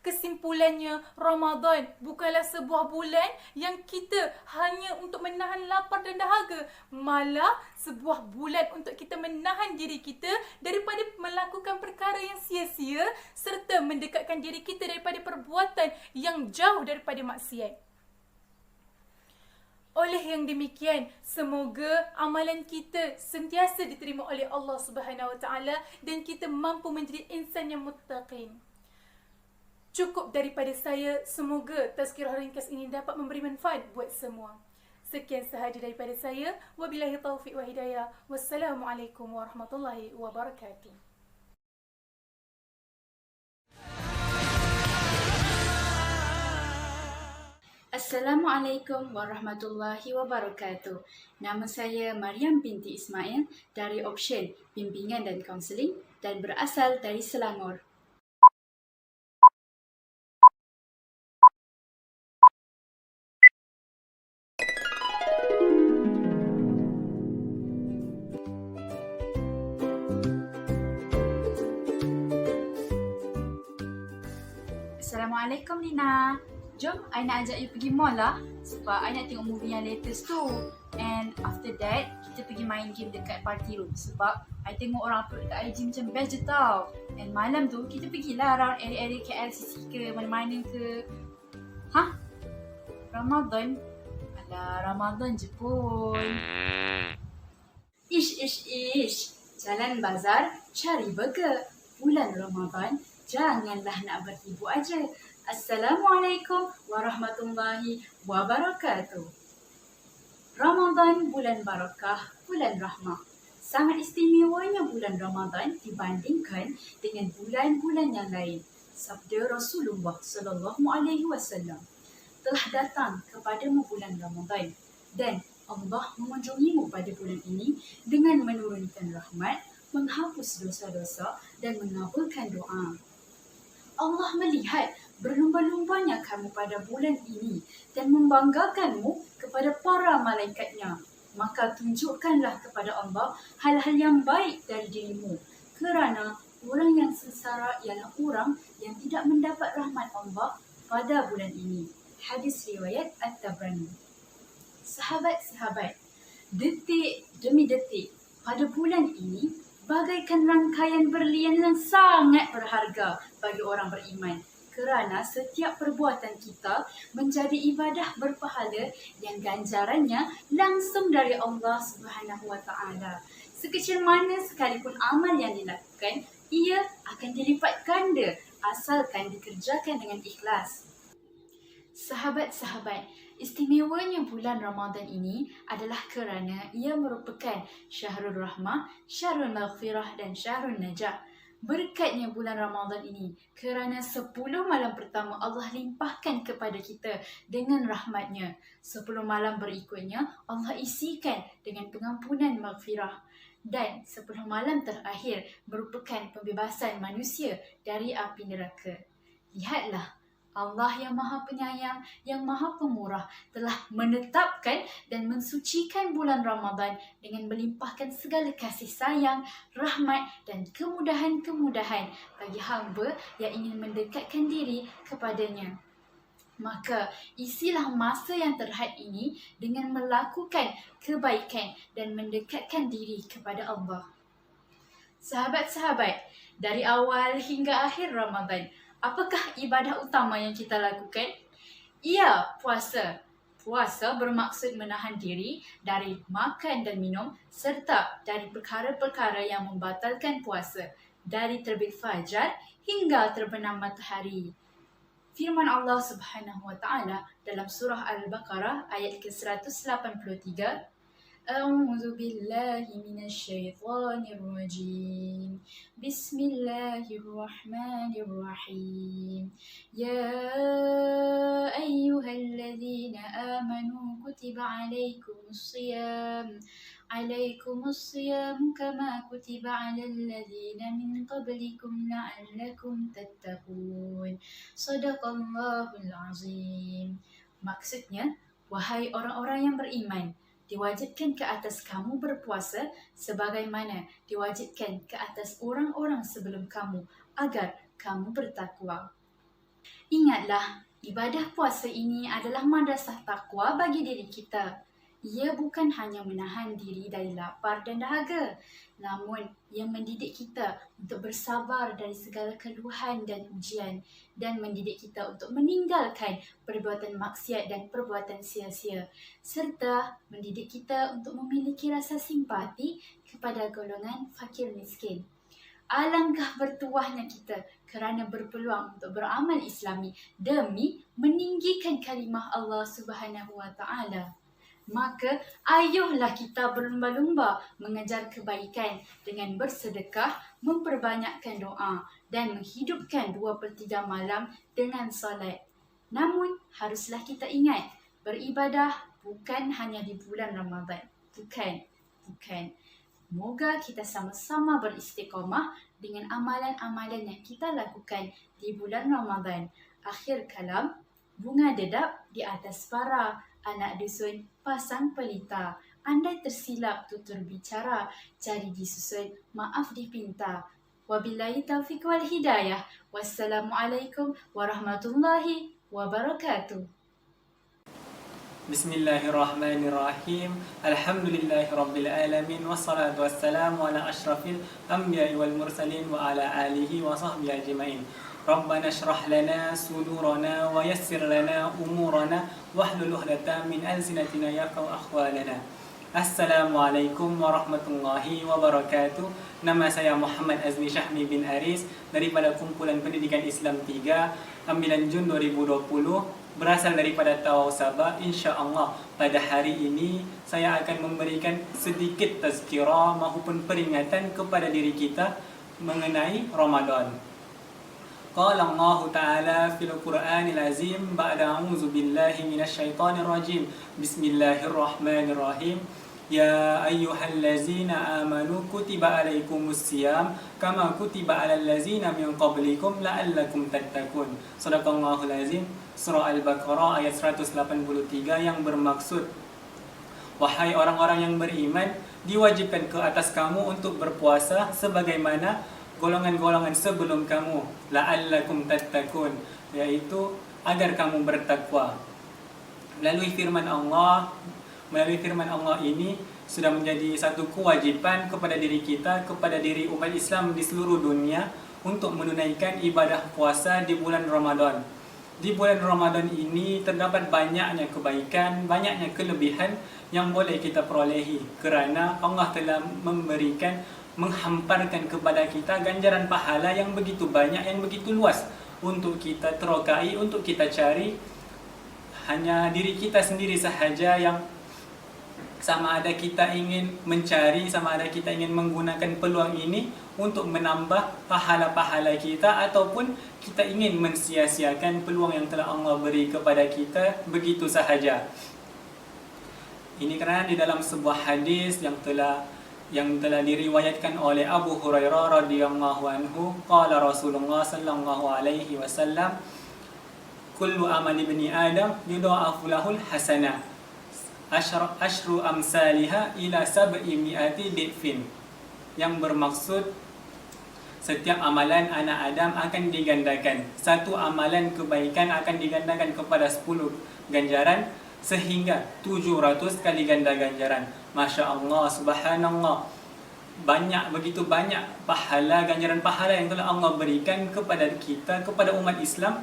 Kesimpulannya, Ramadan bukanlah sebuah bulan yang kita hanya untuk menahan lapar dan dahaga, malah sebuah bulan untuk kita menahan diri kita daripada melakukan perkara yang sia-sia serta mendekatkan diri kita daripada perbuatan yang jauh daripada maksiat. Oleh yang demikian, semoga amalan kita sentiasa diterima oleh Allah Subhanahu Wa Taala dan kita mampu menjadi insan yang muttaqin. Cukup daripada saya. Semoga tazkirah ringkas ini dapat memberi manfaat buat semua. Sekian sahaja daripada saya. Wabillahi taufiq wa hidayah. Wassalamualaikum warahmatullahi wabarakatuh. Assalamualaikum warahmatullahi wabarakatuh. Nama saya Mariam binti Ismail dari Option Bimbingan dan Kaunseling dan berasal dari Selangor. Assalamualaikum Nina. Jom, I nak ajak you pergi mall lah. Sebab I nak tengok movie yang latest tu. And after that, kita pergi main game dekat party room. Sebab I tengok orang upload dekat IG macam best je tau. And malam tu, kita pergilah around area-area KLCC ke, mana-mana ke. Hah? Ramadan? Alah, Ramadan je pun. Ish. Jalan bazar, cari burger. Bulan Ramadan, janganlah nak berhibur aja. Assalamualaikum warahmatullahi wabarakatuh. Ramadan bulan barakah, bulan rahmah. Sangat istimewanya bulan Ramadan dibandingkan dengan bulan-bulan yang lain. Sabda Rasulullah sallallahu alaihi wasallam, telah datang kepadamu bulan Ramadan dan Allah mengunjungimu pada bulan ini dengan menurunkan rahmat, menghapus dosa-dosa dan mengabulkan doa. Allah melihat berlumba-lumbanya kamu pada bulan ini dan membanggakanmu kepada para malaikatnya. Maka tunjukkanlah kepada Allah hal-hal yang baik dari dirimu. Kerana orang yang sengsara ialah orang yang tidak mendapat rahmat Allah pada bulan ini. Hadis riwayat At-Tabrani. Sahabat-sahabat, detik demi detik pada bulan ini bagaikan rangkaian berlian yang sangat berharga bagi orang beriman. Kerana setiap perbuatan kita menjadi ibadah berpahala yang ganjarannya langsung dari Allah Subhanahu Wa Taala. Sekecil mana sekalipun amal yang dilakukan, ia akan dilipat ganda asalkan dikerjakan dengan ikhlas. Sahabat-sahabat, istimewanya bulan Ramadan ini adalah kerana ia merupakan Syahrul Rahmah, Syahrul Maghfirah dan Syahrul Najah. Berkatnya bulan Ramadan ini kerana 10 malam pertama Allah limpahkan kepada kita dengan rahmatnya. 10 malam berikutnya Allah isikan dengan pengampunan maghfirah. Dan 10 malam terakhir merupakan pembebasan manusia dari api neraka. Lihatlah, Allah yang Maha Penyayang, yang Maha Pemurah telah menetapkan dan mensucikan bulan Ramadan dengan melimpahkan segala kasih sayang, rahmat dan kemudahan-kemudahan bagi hamba yang ingin mendekatkan diri kepadanya. Maka isilah masa yang terhad ini dengan melakukan kebaikan dan mendekatkan diri kepada Allah. Sahabat-sahabat, dari awal hingga akhir Ramadan, apakah ibadah utama yang kita lakukan? Ia puasa. Puasa bermaksud menahan diri dari makan dan minum serta dari perkara-perkara yang membatalkan puasa dari terbit fajar hingga terbenam matahari. Firman Allah Subhanahu Wa Taala dalam surah Al-Baqarah ayat ke-183, A'udzu billahi minasy syaithanir rajim. Bismillahirrahmanirrahim. Ya ayyuhalladzina amanu kutiba alaikumus-siyam kama kutiba 'alal ladzina min qablikum la'allakum tattaqun. Shadaqallahul azim. Maksudnya, wahai orang-orang yang beriman, diwajibkan ke atas kamu berpuasa sebagaimana diwajibkan ke atas orang-orang sebelum kamu agar kamu bertakwa. Ingatlah, ibadah puasa ini adalah madrasah takwa bagi diri kita. Ia bukan hanya menahan diri dari lapar dan dahaga, namun ia mendidik kita untuk bersabar dari segala keluhan dan ujian dan mendidik kita untuk meninggalkan perbuatan maksiat dan perbuatan sia-sia serta mendidik kita untuk memiliki rasa simpati kepada golongan fakir miskin. Alangkah bertuahnya kita kerana berpeluang untuk beramal Islami demi meninggikan kalimah Allah Subhanahu Wa Taala. Maka ayuhlah kita berlumba-lumba mengejar kebaikan dengan bersedekah, memperbanyakkan doa dan menghidupkan 2/3 malam dengan solat. Namun, haruslah kita ingat, beribadah bukan hanya di bulan Ramadan. Bukan. Moga kita sama-sama beristiqamah dengan amalan-amalan yang kita lakukan di bulan Ramadan. Akhir kalam, bunga dedap di atas para anak dusun pasang pelita. Andai tersilap tutur bicara, cari disusun, maaf dipinta. Wabillahi taufiq wal hidayah. Wassalamualaikum warahmatullahi wabarakatuh. Bismillahirrahmanirrahim. Alhamdulillahirabbil alamin wassalatu wassalamu ala asyrafil anbiya'i wal mursalin wa ala alihi wa sahbihi ajmain. Rabbana shrah lana sudurana wa yassir lana umurana wahlul 'uqdatam min alsinatina yafqahu aqwalana. Assalamualaikum warahmatullahi wabarakatuh. Nama saya Muhammad Azmi Syahmi bin Aris daripada Kumpulan Pendidikan Islam 3 Ambilan Jun 2020, berasal daripada Tawau Sabah. InsyaAllah pada hari ini saya akan memberikan sedikit tazkirah maupun peringatan kepada diri kita mengenai Ramadan. Qala Allah Ta'ala fil Qur'anil Azim ba'da a'udzu billahi minasyaitonir rajim. Bismillahirrahmanirrahim. Ya ayyuhallazina amanu kutiba alaikumus siyam kama kutiba alal ladzina min qablikum la'allakum tattaqun. Shadaqallahul azim. Surah Al-Baqarah ayat 183 yang bermaksud, wahai orang-orang yang beriman, diwajibkan ke atas kamu untuk berpuasa sebagaimana golongan-golongan sebelum kamu, la'allakum tattaqun, yaitu agar kamu bertakwa. Melalui firman Allah ini sudah menjadi satu kewajiban kepada diri kita, kepada diri umat Islam di seluruh dunia untuk menunaikan ibadah puasa di bulan Ramadan. Di bulan Ramadan ini terdapat banyaknya kebaikan, banyaknya kelebihan yang boleh kita perolehi kerana Allah telah menghamparkan kepada kita ganjaran pahala yang begitu banyak, yang begitu luas untuk kita terokai, untuk kita cari. Hanya diri kita sendiri sahaja yang sama ada kita ingin mencari, sama ada kita ingin menggunakan peluang ini untuk menambah pahala-pahala kita, ataupun kita ingin mensia-siakan peluang yang telah Allah beri kepada kita begitu sahaja. Ini kerana di dalam sebuah hadis yang telah diriwayatkan oleh Abu Hurairah radhiyallahu anhu, qala Rasulullah sallallahu alaihi wasallam, kullu amali ibni Adam yudha'afu lahul hasanah asyru amsalihha ila sab'i mi'ati dhifin, yang bermaksud setiap amalan anak Adam akan digandakan. Satu amalan kebaikan akan digandakan kepada 10 ganjaran sehingga 700 kali ganda ganjaran. Masya Allah, subhanallah. Begitu banyak pahala, ganjaran pahala yang telah Allah berikan kepada kita, kepada umat Islam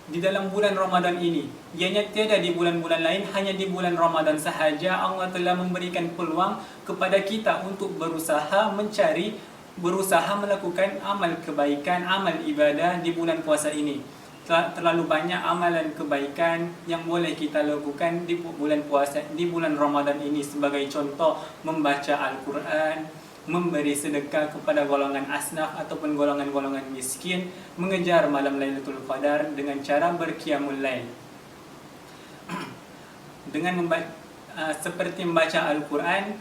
di dalam bulan Ramadan ini. Ianya tiada di bulan-bulan lain, hanya di bulan Ramadan sahaja Allah telah memberikan peluang kepada kita untuk berusaha melakukan amal kebaikan, amal ibadah di bulan puasa ini. Terlalu banyak amalan kebaikan yang boleh kita lakukan di bulan puasa, di bulan Ramadan ini. Sebagai contoh, membaca Al-Quran, memberi sedekah kepada golongan asnaf ataupun golongan-golongan miskin, mengejar malam Lailatul Qadar dengan cara berqiyamul lail. Dengan seperti membaca Al-Quran,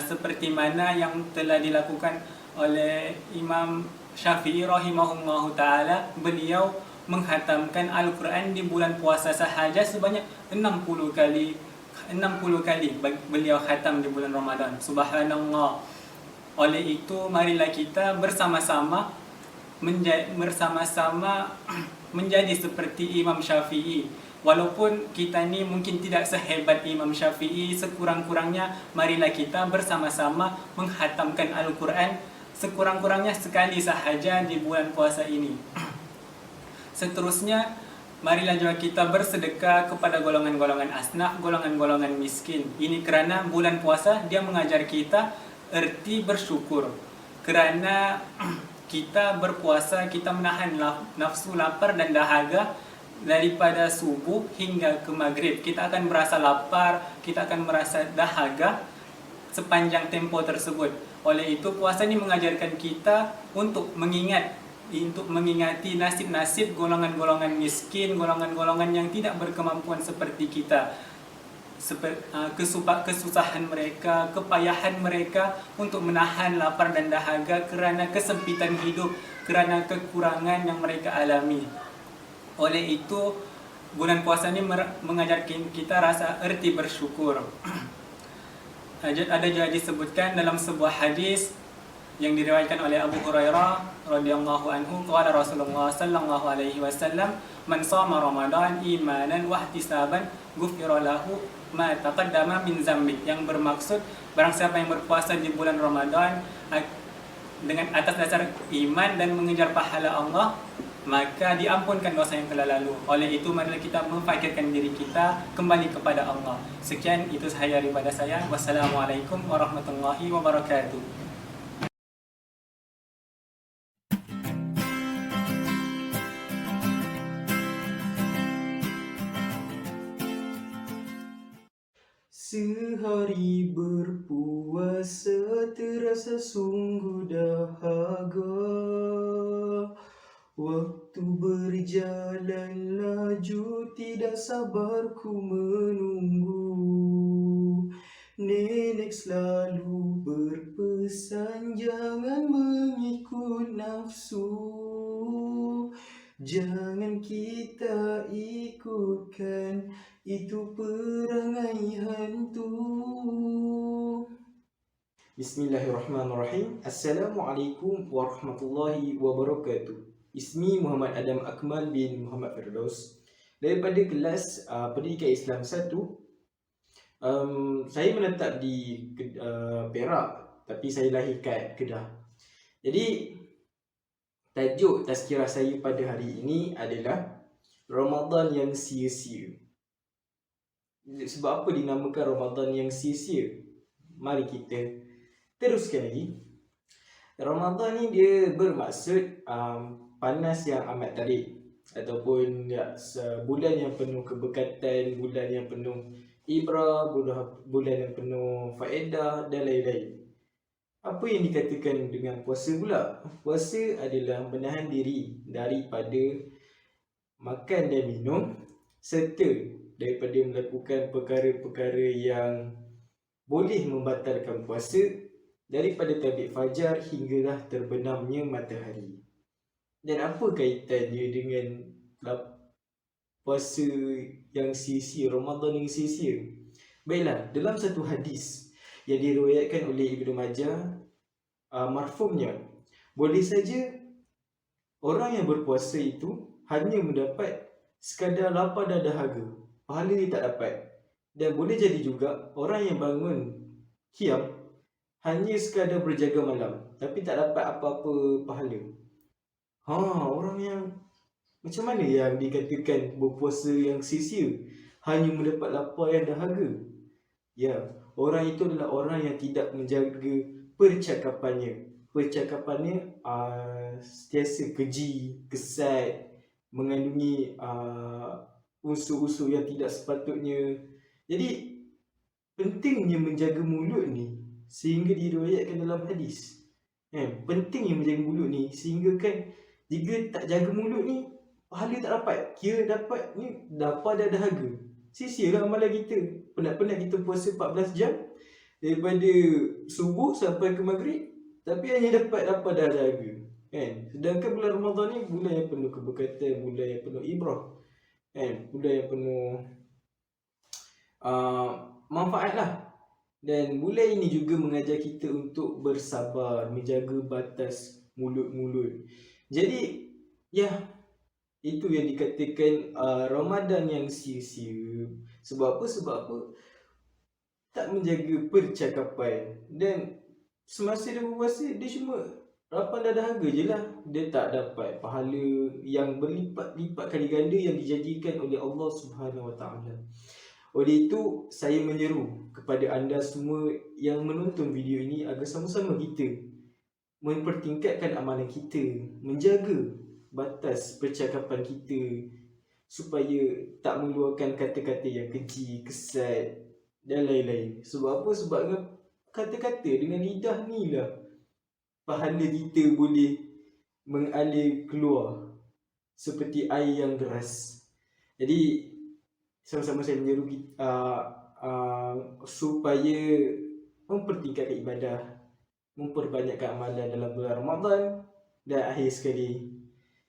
seperti mana yang telah dilakukan oleh Imam Syafi'i rahimahullahu ta'ala. Beliau menghatamkan Al-Quran di bulan puasa sahaja sebanyak 60 kali beliau khatam di bulan Ramadan. Subhanallah. Oleh itu, marilah kita bersama-sama menjadi seperti Imam Syafi'i. Walaupun kita ni mungkin tidak sehebat Imam Syafi'i, sekurang-kurangnya marilah kita bersama-sama menghatamkan Al-Quran sekurang-kurangnya sekali sahaja di bulan puasa ini. Seterusnya, marilah juga kita bersedekah kepada golongan-golongan asnaf, golongan-golongan miskin. Ini kerana bulan puasa dia mengajar kita erti bersyukur. Kerana kita berpuasa, kita menahan nafsu lapar dan dahaga daripada subuh hingga ke maghrib. Kita akan merasa lapar, kita akan merasa dahaga sepanjang tempoh tersebut. Oleh itu, puasa ini mengajarkan kita untuk mengingat untuk mengingati nasib-nasib golongan-golongan miskin, golongan-golongan yang tidak berkemampuan seperti kita. Kesusahan mereka, kepayahan mereka untuk menahan lapar dan dahaga kerana kesempitan hidup, kerana kekurangan yang mereka alami. Oleh itu, bulan puasa ini mengajarkan kita rasa erti bersyukur. Ada juga disebutkan dalam sebuah hadis yang diriwayatkan oleh Abu Hurairah radhiyallahu anhu, qala Rasulullah sallallahu alaihi wasallam, man shama Ramadan imanan wa ihtisaban ghufira lahu ma taqaddama min zambi, yang bermaksud barang siapa yang berpuasa di bulan Ramadan dengan atas dasar iman dan mengejar pahala Allah, maka diampunkan dosa yang telah lalu. Oleh itu, marilah kita memfikirkan diri kita kembali kepada Allah. Sekian, itu sahaja daripada saya. Wassalamualaikum warahmatullahi wabarakatuh. Sehari berpuasa terasa sungguh dahaga. Waktu berjalan laju, tidak sabar ku menunggu. Nenek selalu berpesan, jangan mengikut nafsu. Jangan kita ikutkan, itu perangai hantu. Bismillahirrahmanirrahim. Assalamualaikum warahmatullahi wabarakatuh. Ismi Muhammad Adam Akmal bin Muhammad Firdaus daripada kelas Pendidikan Islam 1. Saya menetap di Perak, tapi saya lahir kat Kedah. Jadi tajuk tazkirah saya pada hari ini adalah Ramadan yang sia-sia. Sebab apa dinamakan Ramadan yang sia-sia? Mari kita teruskan lagi. Ramadan ni dia bermaksud panas yang amat terik, ataupun bulan yang penuh keberkatan, bulan yang penuh ibrah, bulan yang penuh faedah dan lain-lain. Apa yang dikatakan dengan puasa pula? Puasa adalah menahan diri daripada makan dan minum, serta daripada melakukan perkara-perkara yang boleh membatalkan puasa, daripada terbit fajar hinggalah terbenamnya matahari. Dan apa kaitannya dengan puasa yang sia-sia, Ramadan yang sia-sia? Baiklah, dalam satu hadis yang diriwayatkan oleh Ibnu Majah, marfumnya, boleh saja orang yang berpuasa itu hanya mendapat sekadar lapar dan dahaga, pahala dia tak dapat. Dan boleh jadi juga orang yang bangun qiyam hanya sekadar berjaga malam, tapi tak dapat apa-apa pahala. Orang yang macam mana yang dikatakan berpuasa yang sia-sia, hanya mendapat lapar yang dahaga? Ya, orang itu adalah orang yang tidak menjaga percakapannya. Percakapannya sentiasa keji, kesat, mengandungi unsur-unsur yang tidak sepatutnya. Jadi pentingnya menjaga mulut ni, sehingga diriwayatkan dalam hadis. Pentingnya menjaga mulut ni, sehingga kan jika tak jaga mulut ni, pahala tak dapat. Kira dapat ni lapar dan dahaga. Sia-sialah amalan kita. Penat-penat kita puasa 14 jam daripada subuh sampai ke maghrib, tapi hanya dapat lapar dan dahaga. Sedangkan bulan Ramadan ni bulan yang penuh keberkatan, bulan yang penuh ibrah, bulan yang penuh manfaat lah. Dan bulan ini juga mengajar kita untuk bersabar, menjaga batas mulut-mulut. Jadi ya, itu yang dikatakan Ramadan yang sia-sia. Sebab apa? Sebab apa? Tak menjaga percakapan. Dan semasa dia berpuasa, dia cuma lapar dan dahaga je lah. Dia tak dapat pahala yang berlipat-lipat kali ganda yang dijanjikan oleh Allah Subhanahu Wa Taala. Oleh itu, saya menyeru kepada anda semua yang menonton video ini agar sama-sama kita mempertingkatkan amalan kita, menjaga batas percakapan kita, supaya tak mengeluarkan kata-kata yang keji, kesat dan lain-lain. Sebab apa? Sebab kata-kata dengan lidah ni lah pahala kita boleh mengalir keluar seperti air yang deras. Jadi sama-sama saya menyeru kita supaya mempertingkatkan ibadah, memperbanyakkan amalan dalam bulan Ramadan, dan akhir sekali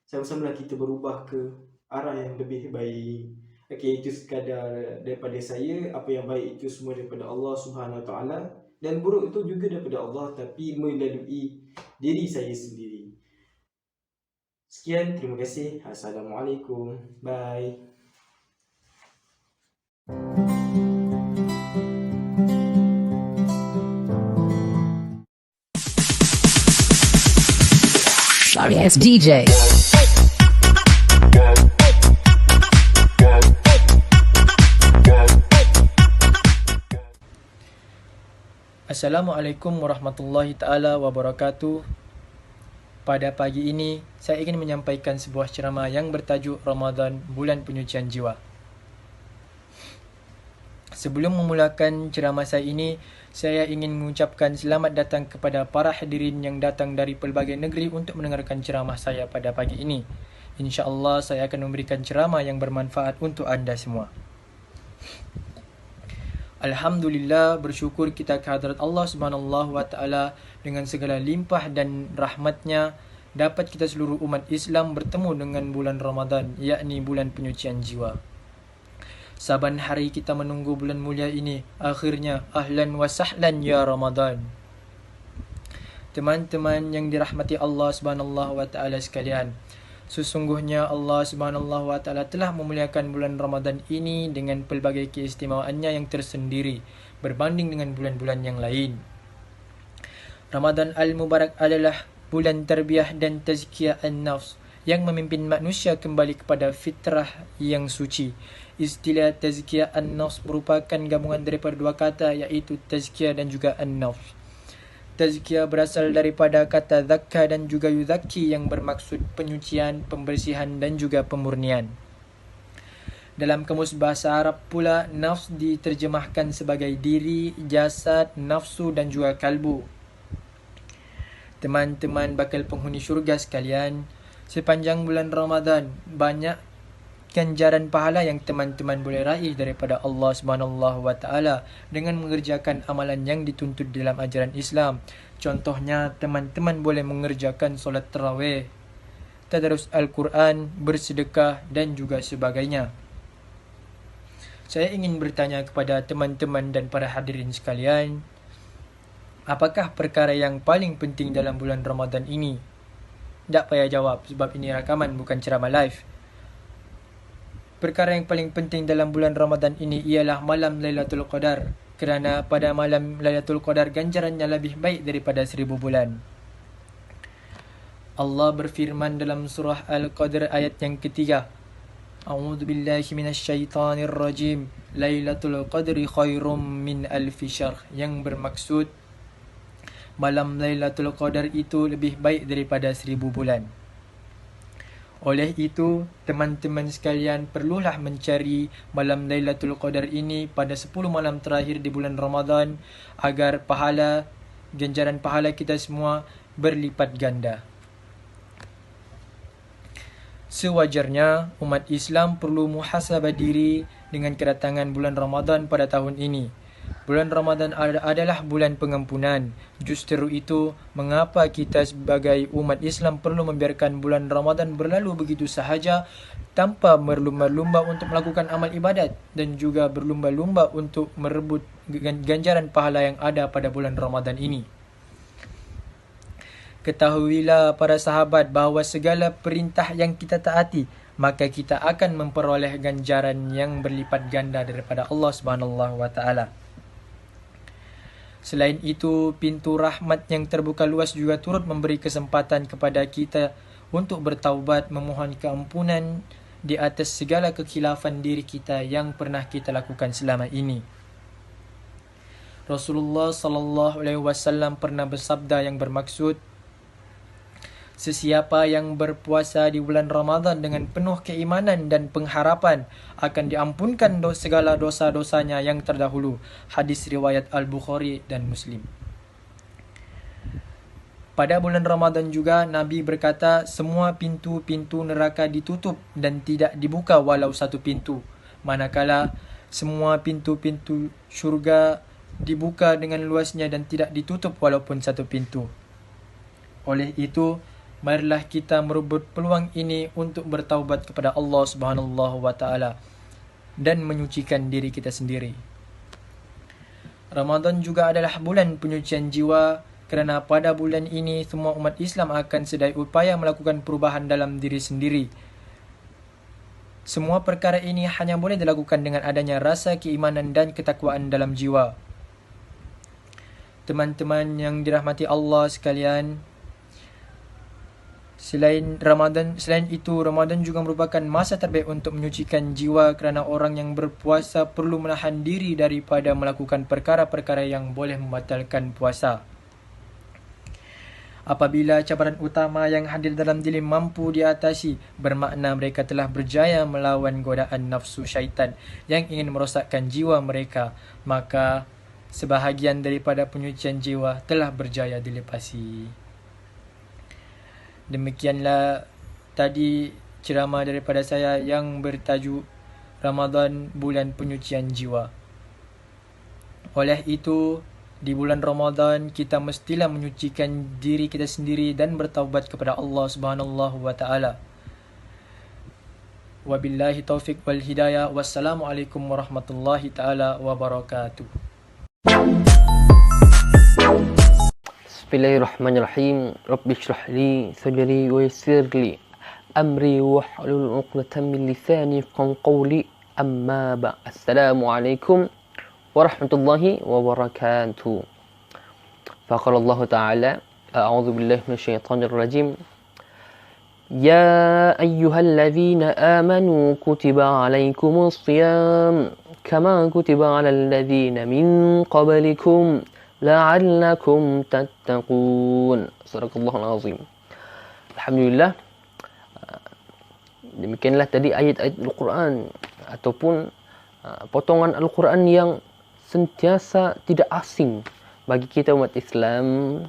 sama-sama kita berubah ke arah yang lebih baik. Okey, itu sekadar daripada saya. Apa yang baik itu semua daripada Allah Subhanahu Wa Taala, dan buruk itu juga daripada Allah tapi melalui diri saya sendiri. Sekian, terima kasih. Assalamualaikum. Bye. Sorry ass DJ. Assalamualaikum warahmatullahi ta'ala wabarakatuh. Pada pagi ini, saya ingin menyampaikan sebuah ceramah yang bertajuk Ramadan, Bulan Penyucian Jiwa. Sebelum memulakan ceramah saya ini, saya ingin mengucapkan selamat datang kepada para hadirin yang datang dari pelbagai negeri untuk mendengarkan ceramah saya pada pagi ini. InsyaAllah saya akan memberikan ceramah yang bermanfaat untuk anda semua. Alhamdulillah, bersyukur kita kehadrat Allah Subhanahu wa Ta'ala dengan segala limpah dan rahmatnya dapat kita seluruh umat Islam bertemu dengan bulan Ramadan, yakni bulan penyucian jiwa. Saban hari kita menunggu bulan mulia ini. Akhirnya, ahlan wa sahlan ya Ramadan. Teman-teman yang dirahmati Allah Subhanahu wa Ta'ala sekalian, sesungguhnya Allah Subhanahu wa Ta'ala telah memuliakan bulan Ramadan ini dengan pelbagai keistimewaannya yang tersendiri berbanding dengan bulan-bulan yang lain. Ramadan Al-Mubarak adalah bulan tarbiyah dan tazkiyah an-nafs yang memimpin manusia kembali kepada fitrah yang suci. Istilah tazkiyah an-nafs merupakan gabungan daripada dua kata, iaitu tazkiyah dan juga an-nafs. Tazkiyah berasal daripada kata zakka dan juga yuzakki yang bermaksud penyucian, pembersihan dan juga pemurnian. Dalam kamus bahasa Arab pula, nafs diterjemahkan sebagai diri, jasad, nafsu dan juga kalbu. Teman-teman bakal penghuni syurga sekalian, sepanjang bulan Ramadan banyak ganjaran pahala yang teman-teman boleh raih daripada Allah Subhanahu wa Ta'ala dengan mengerjakan amalan yang dituntut dalam ajaran Islam. Contohnya, teman-teman boleh mengerjakan solat tarawih, tadarus Al-Quran, bersedekah dan juga sebagainya. Saya ingin bertanya kepada teman-teman dan para hadirin sekalian, apakah perkara yang paling penting dalam bulan Ramadan ini? Tak payah jawab sebab ini rakaman bukan ceramah live. Perkara yang paling penting dalam bulan Ramadan ini ialah malam Lailatul Qadar, kerana pada malam Lailatul Qadar ganjarannya lebih baik daripada 1000 bulan. Allah berfirman dalam surah Al-Qadr ayat yang ketiga, A'udzu billahi minasyaitonir rajim, Lailatul Qadri khairum min alfi syahr, yang bermaksud malam Lailatul Qadar itu lebih baik daripada 1000 bulan. Oleh itu, teman-teman sekalian perlulah mencari malam Lailatul Qadar ini pada 10 malam terakhir di bulan Ramadan agar pahala, ganjaran pahala kita semua berlipat ganda. Sewajarnya, umat Islam perlu muhasabah diri dengan kedatangan bulan Ramadan pada tahun ini. Bulan Ramadan adalah bulan pengampunan. Justru itu, mengapa kita sebagai umat Islam perlu membiarkan bulan Ramadan berlalu begitu sahaja tanpa berlumba-lumba untuk melakukan amal ibadat dan juga berlumba-lumba untuk merebut ganjaran pahala yang ada pada bulan Ramadan ini. Ketahuilah para sahabat bahawa segala perintah yang kita taati, maka kita akan memperoleh ganjaran yang berlipat ganda daripada Allah Subhanahu wa Ta'ala. Selain itu, pintu rahmat yang terbuka luas juga turut memberi kesempatan kepada kita untuk bertaubat, memohon keampunan di atas segala kekhilafan diri kita yang pernah kita lakukan selama ini. Rasulullah SAW pernah bersabda yang bermaksud, sesiapa yang berpuasa di bulan Ramadan dengan penuh keimanan dan pengharapan akan diampunkan segala dosa-dosanya yang terdahulu. Hadis riwayat Al-Bukhari dan Muslim. Pada bulan Ramadan juga Nabi berkata semua pintu-pintu neraka ditutup dan tidak dibuka walau satu pintu. Manakala semua pintu-pintu syurga dibuka dengan luasnya dan tidak ditutup walaupun satu pintu. Oleh itu, marilah kita merebut peluang ini untuk bertaubat kepada Allah Subhanahu wa taala dan menyucikan diri kita sendiri. Ramadan juga adalah bulan penyucian jiwa, kerana pada bulan ini semua umat Islam akan sedaya upaya melakukan perubahan dalam diri sendiri. Semua perkara ini hanya boleh dilakukan dengan adanya rasa keimanan dan ketakwaan dalam jiwa. Teman-teman yang dirahmati Allah sekalian, selain itu, Ramadan juga merupakan masa terbaik untuk menyucikan jiwa, kerana orang yang berpuasa perlu menahan diri daripada melakukan perkara-perkara yang boleh membatalkan puasa. Apabila cabaran utama yang hadir dalam diri mampu diatasi, bermakna mereka telah berjaya melawan godaan nafsu syaitan yang ingin merosakkan jiwa mereka, maka sebahagian daripada penyucian jiwa telah berjaya dilepasi. Demikianlah tadi ceramah daripada saya yang bertajuk Ramadan Bulan Penyucian Jiwa. Oleh itu, di bulan Ramadan kita mestilah menyucikan diri kita sendiri dan bertaubat kepada Allah Subhanahu wa taala. Wabillahi taufiq wal hidayah. Wassalamualaikum warahmatullahi taala wabarakatuh. Bismillahirrahmanirrahim. Rabbi shrah li sadri wa yassir li amri wahlul 'uqdatam min lisani yafqahu qawli. Amma ba'd. Assalamualaikum warahmatullahi wabarakatuh. Faqala Allah Ta'ala, a'udzu billahi minasyaitonir rajim. Ya ayyuhalladzina amanu kutiba 'alaikumus shiyam kama kutiba 'alal ladzina min qablikum la'allakum tattaqun. Sadaqallahul azim. Alhamdulillah. Demikianlah tadi ayat-ayat Al-Quran ataupun potongan Al-Quran yang sentiasa tidak asing bagi kita umat Islam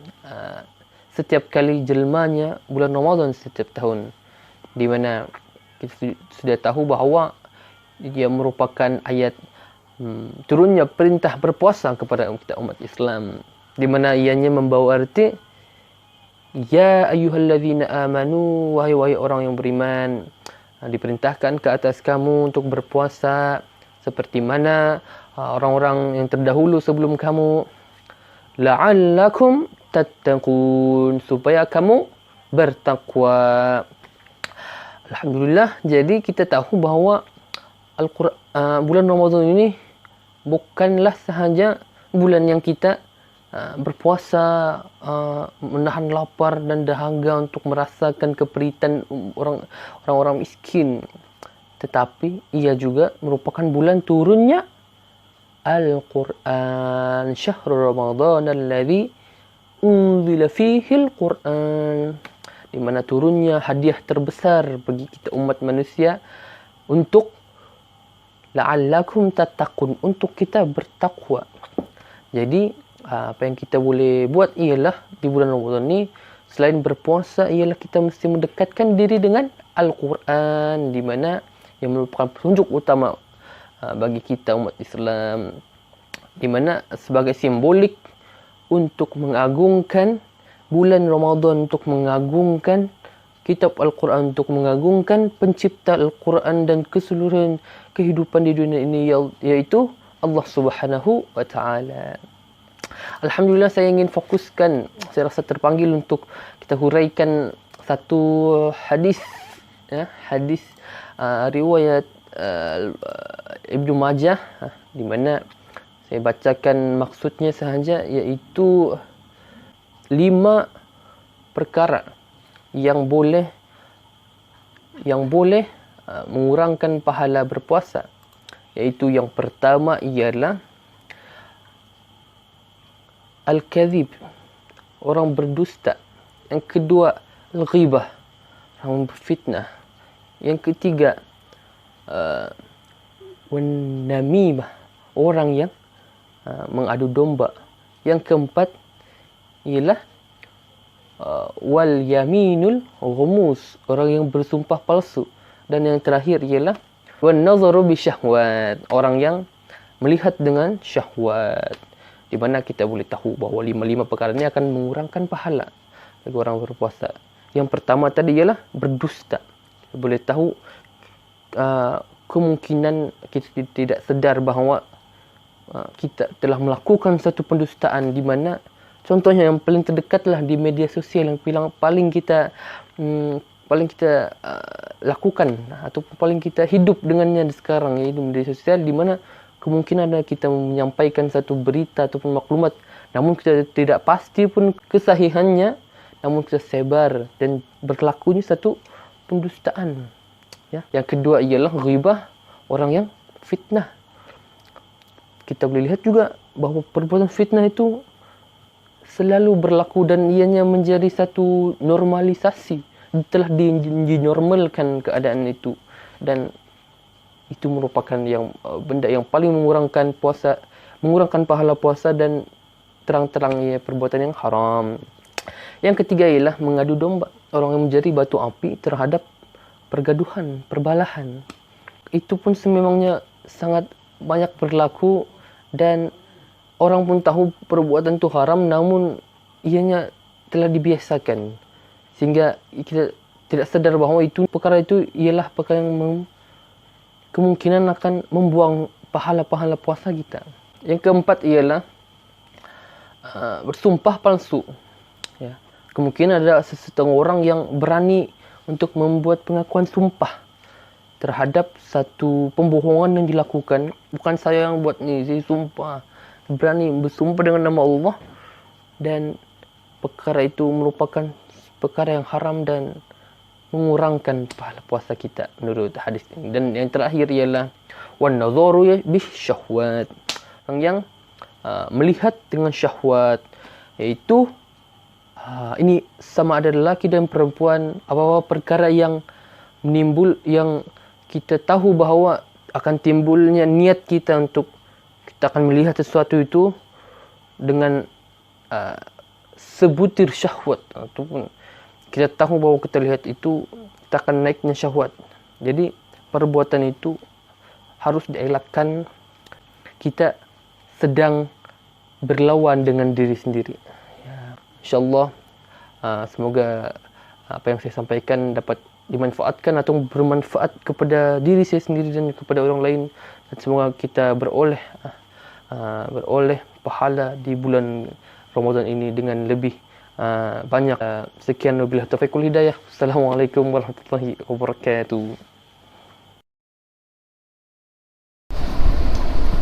setiap kali jelmanya bulan Ramadan setiap tahun, di mana kita sudah tahu bahawa dia merupakan ayat turunnya perintah berpuasa kepada kita umat Islam, di mana ianya membawa arti ya ayyuhalladzina amanu, wahai orang yang beriman, diperintahkan ke atas kamu untuk berpuasa seperti mana orang-orang yang terdahulu sebelum kamu, la'allakum tattaqun, supaya kamu bertakwa. Alhamdulillah, jadi kita tahu bahawa bulan Ramadan ini bukanlah sahaja bulan yang kita berpuasa, menahan lapar dan dahaga untuk merasakan keperitan orang-orang miskin, tetapi ia juga merupakan bulan turunnya Al-Quran. Syahrul Ramadan alladhi unzila fihi Al-Quran, di mana turunnya hadiah terbesar bagi kita umat manusia untuk la'allakum tattaqun, untuk kita bertakwa. Jadi apa yang kita boleh buat ialah di bulan Ramadan ni, selain berpuasa, ialah kita mesti mendekatkan diri dengan Al-Quran, di mana yang merupakan petunjuk utama bagi kita umat Islam, di mana sebagai simbolik untuk mengagungkan bulan Ramadan, untuk mengagungkan kitab Al-Quran, untuk mengagungkan pencipta Al-Quran dan keseluruhan kehidupan di dunia ini, yaitu Allah Subhanahu wa taala. Alhamdulillah, saya ingin fokuskan, saya rasa terpanggil untuk kita huraikan satu hadis, hadis riwayat Ibnu Majah, di mana saya bacakan maksudnya sahaja, iaitu 5 perkara yang boleh mengurangkan pahala berpuasa. Iaitu yang pertama ialah al-kadhib, orang berdusta. Yang kedua, al-ghibah, orang berfitnah. Yang ketiga, wan-namimah, orang yang mengadu domba. Yang keempat ialah wal yaminul ghumus, orang yang bersumpah palsu. Dan yang terakhir ialah wan nazaru bi syahwat, orang yang melihat dengan syahwat, di mana kita boleh tahu bahawa 5 perkara ini akan mengurangkan pahala bagi orang berpuasa. Yang pertama tadi ialah berdusta. Kita boleh tahu kemungkinan kita tidak sedar bahawa kita telah melakukan satu pendustaan, di mana contohnya yang paling terdekatlah di media sosial yang paling kita lakukan atau paling kita hidup dengannya sekarang, iaitu media sosial, di mana kemungkinan kita menyampaikan satu berita ataupun maklumat namun kita tidak pasti pun kesahihannya, namun kita sebar dan berlakunya satu pendustaan. Ya. Yang kedua ialah ghibah, orang yang fitnah. Kita boleh lihat juga bahawa perbuatan fitnah itu selalu berlaku dan ianya menjadi satu normalisasi. Telah dinormalkan keadaan itu, dan itu merupakan benda yang paling mengurangkan pahala puasa dan terang-terang ia perbuatan yang haram. Yang ketiga ialah mengadu domba, orang yang menjadi batu api terhadap pergaduhan, perbalahan. Itu pun sememangnya sangat banyak berlaku dan orang pun tahu perbuatan itu haram, namun ianya telah dibiasakan sehingga kita tidak sadar bahawa perkara itu ialah perkara yang kemungkinan akan membuang pahala-pahala puasa kita. Yang keempat ialah bersumpah palsu. Ya. Kemungkinan ada sesetengah orang yang berani untuk membuat pengakuan sumpah terhadap satu pembohongan yang dilakukan. Bukan saya yang buat ni, saya sumpah. Berani bersumpah dengan nama Allah, dan perkara itu merupakan perkara yang haram dan mengurangkan pahala puasa kita menurut hadis ini. Dan yang terakhir ialah wan nazaru bi syahwat, orang yang melihat dengan syahwat, iaitu ini sama ada lelaki dan perempuan, apa-apa perkara yang menimbul, yang kita tahu bahawa akan timbulnya niat kita untuk kita akan melihat sesuatu itu dengan sebutir syahwat, ataupun kita tahu bahawa kita lihat itu kita akan naiknya syahwat. Jadi perbuatan itu harus dielakkan. Kita sedang berlawan dengan diri sendiri. InsyaAllah semoga apa yang saya sampaikan dapat dimanfaatkan atau bermanfaat kepada diri saya sendiri dan kepada orang lain, dan semoga kita beroleh pahala di bulan Ramadan ini dengan lebih banyak. Sekian wabillahi taufiq wal hidayah. Assalamualaikum warahmatullahi wabarakatuh.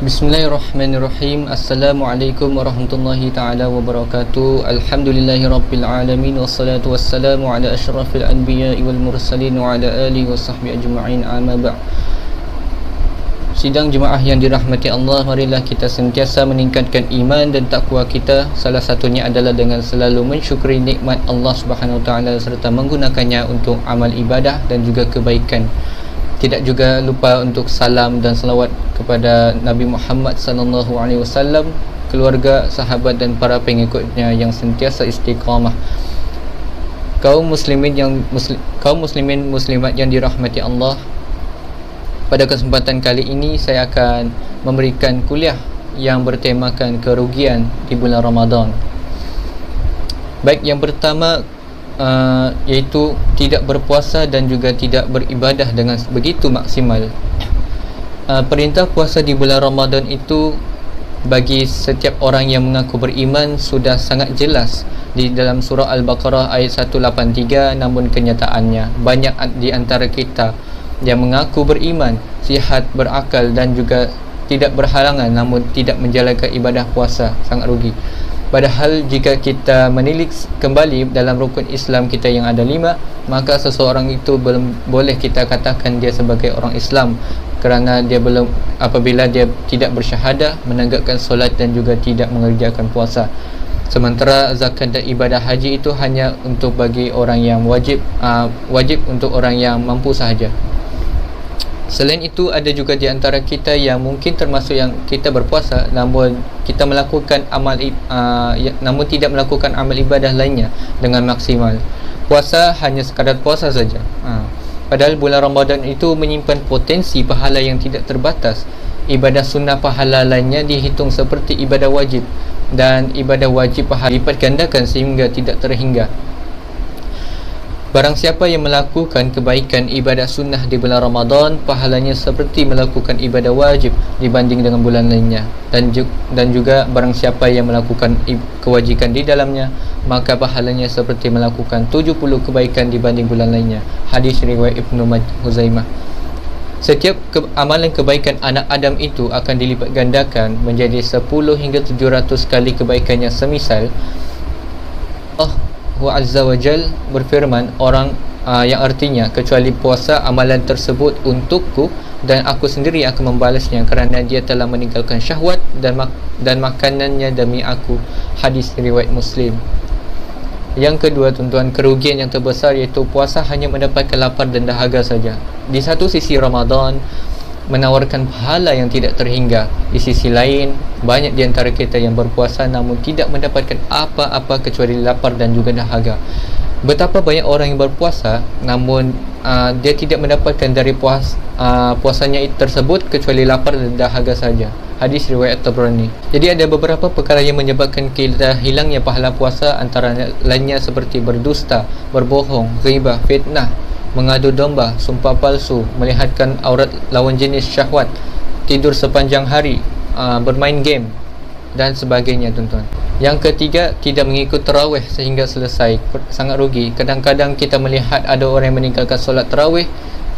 Bismillahirrahmanirrahim. Assalamualaikum warahmatullahi ta'ala wabarakatuh. Alhamdulillahi rabbil alamin, wassalatu wassalamu ala ashrafil anbiya'i wal mursalin wa ala alihi wa sahbihi ajma'in, amma ba'. Sidang jemaah yang dirahmati Allah, marilah kita sentiasa meningkatkan iman dan takwa kita. Salah satunya adalah dengan selalu mensyukuri nikmat Allah Subhanahu wa taala serta menggunakannya untuk amal ibadah dan juga kebaikan. Tidak juga lupa untuk salam dan salawat kepada Nabi Muhammad sallallahu alaihi wasallam, keluarga, sahabat dan para pengikutnya yang sentiasa istiqamah. Kaum muslimin muslimat yang dirahmati Allah, pada kesempatan kali ini saya akan memberikan kuliah yang bertemakan kerugian di bulan Ramadan. Baik, yang pertama iaitu tidak berpuasa dan juga tidak beribadah dengan begitu maksimal. Perintah puasa di bulan Ramadan itu bagi setiap orang yang mengaku beriman sudah sangat jelas di dalam surah Al-Baqarah ayat 183. Namun kenyataannya banyak di antara kita yang mengaku beriman, sihat, berakal dan juga tidak berhalangan namun tidak menjalankan ibadah puasa. Sangat rugi. Padahal jika kita menilik kembali dalam rukun Islam kita yang ada 5, maka seseorang itu belum boleh kita katakan dia sebagai orang Islam, kerana dia belum, apabila dia tidak bersyahadah, menegakkan solat dan juga tidak mengerjakan puasa. Sementara zakat dan ibadah haji itu hanya untuk bagi orang yang wajib untuk orang yang mampu sahaja. Selain itu, ada juga di antara kita yang mungkin termasuk yang kita berpuasa namun kita melakukan namun tidak melakukan amal ibadah lainnya dengan maksimal. Puasa hanya sekadar puasa saja. Padahal bulan Ramadan itu menyimpan potensi pahala yang tidak terbatas. Ibadah sunnah pahala lainnya dihitung seperti ibadah wajib, dan ibadah wajib pahala lipat gandakan sehingga tidak terhingga. Barang siapa yang melakukan kebaikan ibadah sunnah di bulan Ramadan, pahalanya seperti melakukan ibadah wajib dibanding dengan bulan lainnya. Dan juga barang siapa yang melakukan kewajiban di dalamnya, maka pahalanya seperti melakukan 70 kebaikan dibanding bulan lainnya. Hadis riwayat Ibnu Huzaimah. Setiap amalan kebaikan anak Adam itu akan dilipat gandakan menjadi 10 hingga 700 kali kebaikannya. Semisal Allah Azza wa Jal berfirman yang artinya, kecuali puasa amalan tersebut untukku dan aku sendiri akan membalasnya kerana dia telah meninggalkan syahwat dan makanannya demi aku. Hadis riwayat Muslim. Yang kedua, tuan-tuan, kerugian yang terbesar iaitu puasa hanya mendapatkan lapar dan dahaga saja. Di satu sisi Ramadan menawarkan pahala yang tidak terhingga. Di sisi lain, banyak di antara kita yang berpuasa namun tidak mendapatkan apa-apa kecuali lapar dan juga dahaga. Betapa banyak orang yang berpuasa namun dia tidak mendapatkan dari puasanya tersebut kecuali lapar dan dahaga saja. Hadis riwayat Tabrani. Jadi ada beberapa perkara yang menyebabkan kita hilangnya pahala puasa, antara lainnya seperti berdusta, berbohong, ghibah, fitnah, mengadu domba, sumpah palsu, melihatkan aurat lawan jenis syahwat, tidur sepanjang hari, bermain game dan sebagainya, tuan-tuan. Yang ketiga, tidak mengikut tarawih sehingga selesai. Sangat rugi. Kadang-kadang kita melihat ada orang yang meninggalkan solat tarawih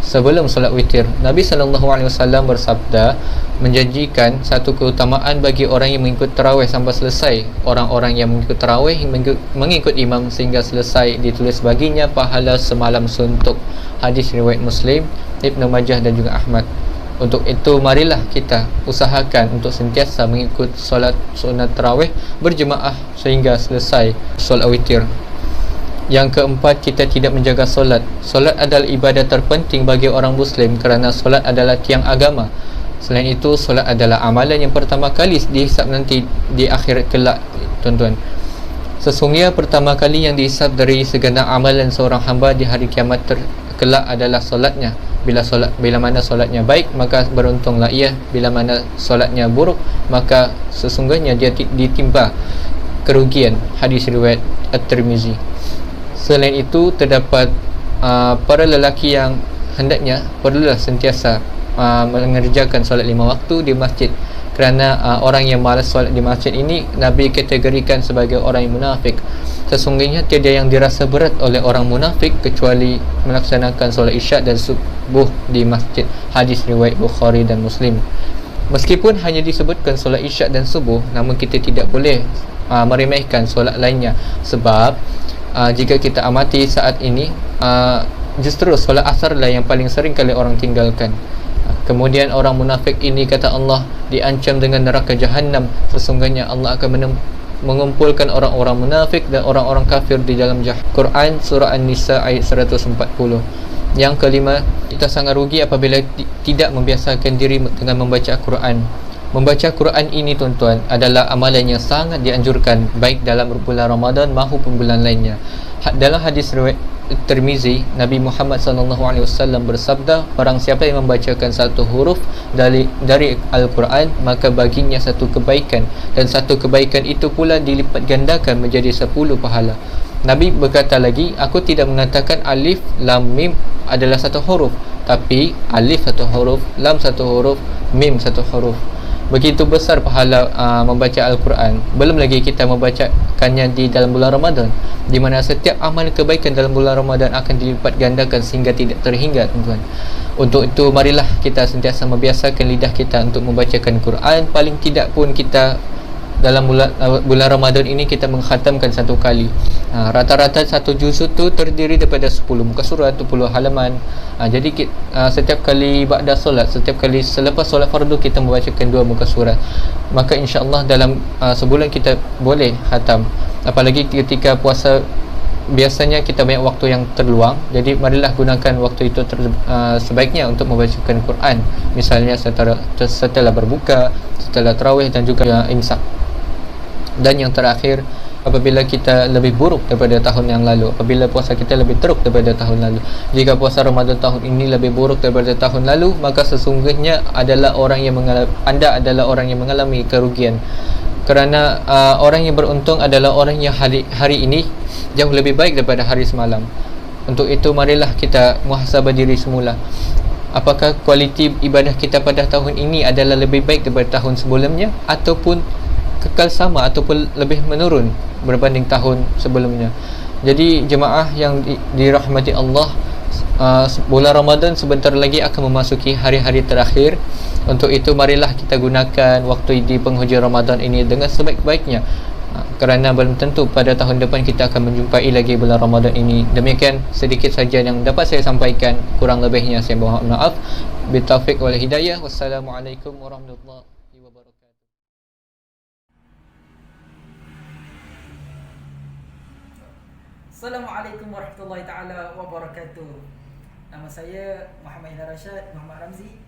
sebelum solat witir. Nabi SAW bersabda, menjanjikan satu keutamaan bagi orang yang mengikut tarawih sampai selesai. Orang-orang yang mengikut tarawih mengikut imam sehingga selesai, ditulis baginya pahala semalam suntuk. Hadis riwayat Muslim, Ibnu Majah dan juga Ahmad. Untuk itu, marilah kita usahakan untuk sentiasa mengikut solat sunat tarawih berjemaah sehingga selesai solat witir. Yang keempat, kita tidak menjaga solat. Solat adalah ibadah terpenting bagi orang Muslim kerana solat adalah tiang agama. Selain itu, solat adalah amalan yang pertama kali dihisap nanti di akhirat kelak, tuan-tuan. Sesungguhnya pertama kali yang dihisap dari segenap amalan seorang hamba di hari kiamat kelak adalah solatnya. Bila mana solatnya baik, maka beruntunglah ia. Bila mana solatnya buruk, maka sesungguhnya dia ditimpa kerugian. Hadis riwayat At-Tirmizi. Selain itu, terdapat para lelaki yang hendaknya perlulah sentiasa mengerjakan solat 5 waktu di masjid. Kerana orang yang malas solat di masjid ini Nabi kategorikan sebagai orang yang munafik. Sesungguhnya tiada yang dirasa berat oleh orang munafik kecuali melaksanakan solat isyak dan subuh di masjid. Hadis riwayat Bukhari dan Muslim. Meskipun hanya disebutkan solat isyak dan subuh, namun kita tidak boleh meremehkan solat lainnya. Sebab jika kita amati saat ini, justru solat asar lah yang paling sering kali orang tinggalkan. Kemudian orang munafik ini, kata Allah, diancam dengan neraka Jahannam. Sesungguhnya Allah akan mengumpulkan orang-orang munafik dan orang-orang kafir di dalam Quran surah An-Nisa ayat 140. Yang kelima, kita sangat rugi apabila tidak membiasakan diri dengan membaca Quran. Membaca Quran ini, tuan-tuan, adalah amalan yang sangat dianjurkan baik dalam bulan Ramadan maupun bulan lainnya. Dalam hadis riwayat Tirmizi, Nabi Muhammad SAW bersabda, barang siapa yang membacakan satu huruf dari Al-Quran, maka baginya satu kebaikan, dan satu kebaikan itu pula dilipat gandakan menjadi 10 pahala. Nabi berkata lagi, aku tidak mengatakan alif, lam, mim adalah satu huruf, tapi alif satu huruf, lam satu huruf, mim satu huruf. Begitu besar pahala membaca Al-Quran. Belum lagi kita membacakannya di dalam bulan Ramadan, di mana setiap amal kebaikan dalam bulan Ramadan akan dilipat gandakan sehingga tidak terhingga, tuan-tuan. Untuk itu, marilah kita sentiasa membiasakan lidah kita untuk membacakan Quran. Paling tidak pun kita dalam bulan Ramadan ini kita mengkhatamkan satu kali. Rata-rata satu juz itu terdiri daripada 10 muka surat, 10 halaman. Jadi setiap kali ba'da solat, setiap kali selepas solat fardu kita membacakan 2 muka surat. Maka insya-Allah dalam sebulan kita boleh khatam. Apalagi ketika puasa biasanya kita banyak waktu yang terluang, jadi marilah gunakan waktu itu sebaiknya untuk membacakan Quran, misalnya setelah berbuka, setelah tarawih dan juga imsak. Dan yang terakhir, apabila kita lebih buruk daripada tahun yang lalu, apabila puasa kita lebih teruk daripada tahun lalu, jika puasa Ramadan tahun ini lebih buruk daripada tahun lalu, maka sesungguhnya anda adalah orang yang mengalami kerugian. Kerana orang yang beruntung adalah orang yang hari ini jauh lebih baik daripada hari semalam. Untuk itu marilah kita muhasabah diri semula. Apakah kualiti ibadah kita pada tahun ini adalah lebih baik daripada tahun sebelumnya, ataupun kekal sama, ataupun lebih menurun berbanding tahun sebelumnya. Jadi jemaah yang dirahmati Allah, bulan Ramadan sebentar lagi akan memasuki hari-hari terakhir. Untuk itu marilah kita gunakan waktu di penghujung Ramadan ini dengan sebaik-baiknya, kerana belum tentu pada tahun depan kita akan menjumpai lagi bulan Ramadan ini. Demikian sedikit saja yang dapat saya sampaikan, kurang lebihnya saya mohon maaf. Bitaufiq wal hidayah. Wassalamualaikum warahmatullahi wabarakatuh. Assalamualaikum warahmatullahi taala wabarakatuh. Nama saya Muhammad Hilal Rashad Muhammad Ramzi,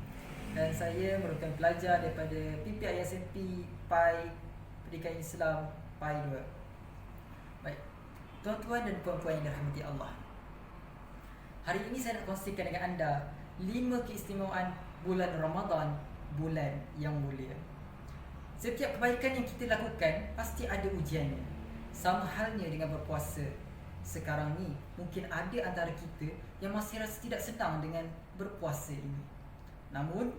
dan saya merupakan pelajar daripada PPI SMP PAI Pendidikan Islam PAI 2. Baik, tuan-tuan dan puan-puan yang dirahmati Allah, hari ini saya nak kongsikan dengan anda 5 keistimewaan bulan Ramadan, bulan yang mulia. Setiap kebaikan yang kita lakukan pasti ada ujiannya. Sama halnya dengan berpuasa. Sekarang ni mungkin ada antara kita yang masih rasa tidak senang dengan berpuasa ini. Namun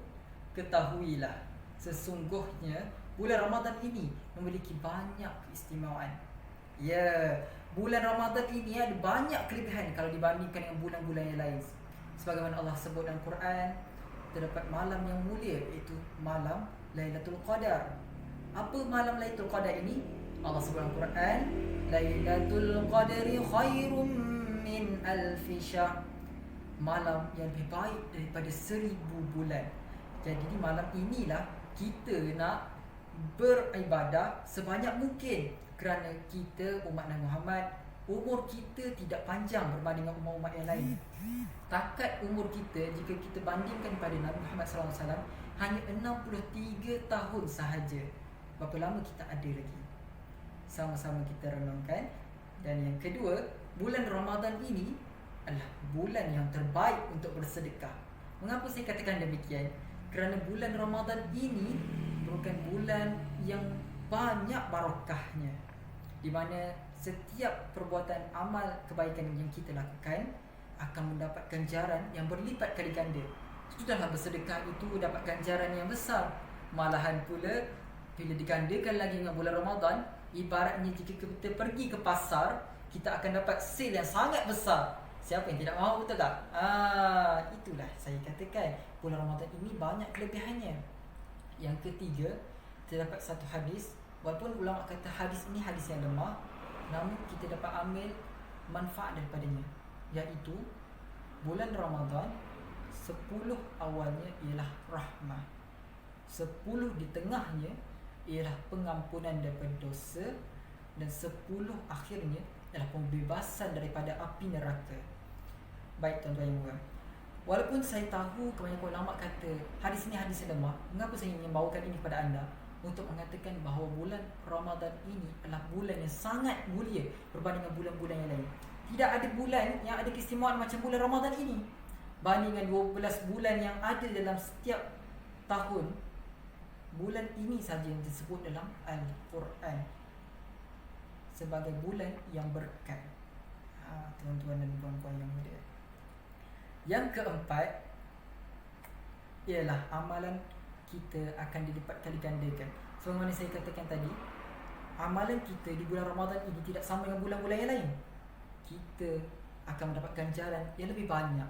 ketahuilah, sesungguhnya bulan Ramadan ini memiliki banyak keistimewaan. Ya, bulan Ramadan ini ada banyak kelebihan kalau dibandingkan dengan bulan-bulan yang lain. Sebagaimana Allah sebut dalam Quran, terdapat malam yang mulia, iaitu malam Lailatul Qadar. Apa malam Lailatul Qadar ini? Allah sebut dalam Quran, Lailatul Qadri khairum min alfi syahr. Malam yang lebih baik daripada 1000 bulan. Jadi di malam inilah kita nak beribadah sebanyak mungkin, kerana kita umat Nabi Muhammad, umur kita tidak panjang berbanding dengan umat-umat yang lain. Takat umur kita jika kita bandingkan pada Nabi Muhammad SAW hanya 63 tahun sahaja. Berapa lama kita ada lagi? Sama-sama kita renungkan. Dan yang kedua, bulan Ramadan ini adalah bulan yang terbaik untuk bersedekah. Mengapa saya katakan demikian? Kerana bulan Ramadan ini merupakan bulan yang banyak barokahnya, di mana setiap perbuatan amal kebaikan yang kita lakukan akan mendapat ganjaran yang berlipat kali ganda. Sudahlah bersedekah itu dapat ganjaran yang besar. Malahan pula bila digandakan lagi dengan bulan Ramadan, ibaratnya jika kita pergi ke pasar, kita akan dapat sale yang sangat besar. Siapa yang tidak mahu, betul tak? Itulah saya katakan, bulan Ramadan ini banyak kelebihannya. Yang ketiga, terdapat satu hadis, walaupun ulama kata hadis ini hadis yang lemah, namun kita dapat ambil manfaat daripadanya, iaitu bulan Ramadan 10 awalnya ialah rahmah, 10 di tengahnya ialah pengampunan daripada dosa, dan 10 akhirnya adalah pembebasan daripada api neraka. Baik tuan-tuan yang mulia, walaupun saya tahu kebanyakan ulama kata hadis ini hadis yang lemah, mengapa saya ingin bawakan ini kepada anda? Untuk mengatakan bahawa bulan Ramadan ini adalah bulan yang sangat mulia berbanding dengan bulan-bulan yang lain. Tidak ada bulan yang ada keistimewaan macam bulan Ramadan ini. Banding dengan 12 bulan yang ada dalam setiap tahun, bulan ini saja yang disebut dalam Al-Quran sebagai bulan yang berkat. Tuan-tuan dan puan-puan yang mulia, yang keempat ialah amalan kita akan dilipat kali gandakan. Sebagaimana saya katakan tadi, amalan kita di bulan Ramadan ini tidak sama dengan bulan-bulan yang lain. Kita akan mendapat ganjaran yang lebih banyak.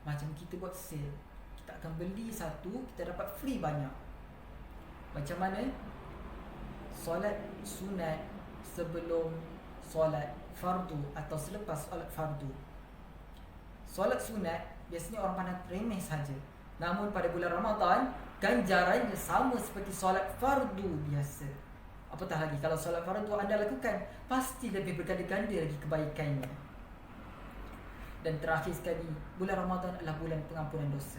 Macam kita buat sale, kita akan beli satu, kita dapat free banyak. Macam mana? Solat sunat sebelum solat fardu atau selepas solat fardu. Solat sunat biasanya orang pandang remeh saja. Namun pada bulan Ramadan, ganjarannya sama seperti solat fardu biasa. Apatah lagi kalau solat fardu anda lakukan, pasti lebih berganda-ganda lagi kebaikannya. Dan terakhir sekali, bulan Ramadan adalah bulan pengampunan dosa.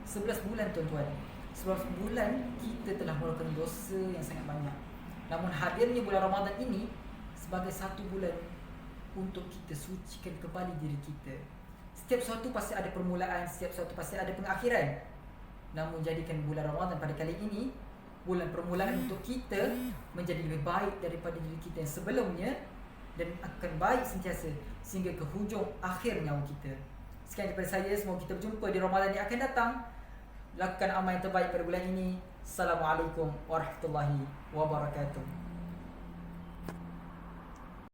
11 bulan tuan-tuan, 11 bulan kita telah melakukan dosa yang sangat banyak. Namun hadirnya bulan Ramadan ini sebagai satu bulan untuk kita sucikan kembali diri kita. Setiap sesuatu pasti ada permulaan, setiap sesuatu pasti ada pengakhiran. Namun jadikan bulan Ramadan pada kali ini bulan permulaan untuk kita menjadi lebih baik daripada diri kita yang sebelumnya, dan akan baik sentiasa sehingga ke hujung akhir nyawa kita. Sekian daripada saya, semoga kita berjumpa di Ramadan yang akan datang. Lakukan amal yang terbaik pada bulan ini. Assalamualaikum warahmatullahi wabarakatuh.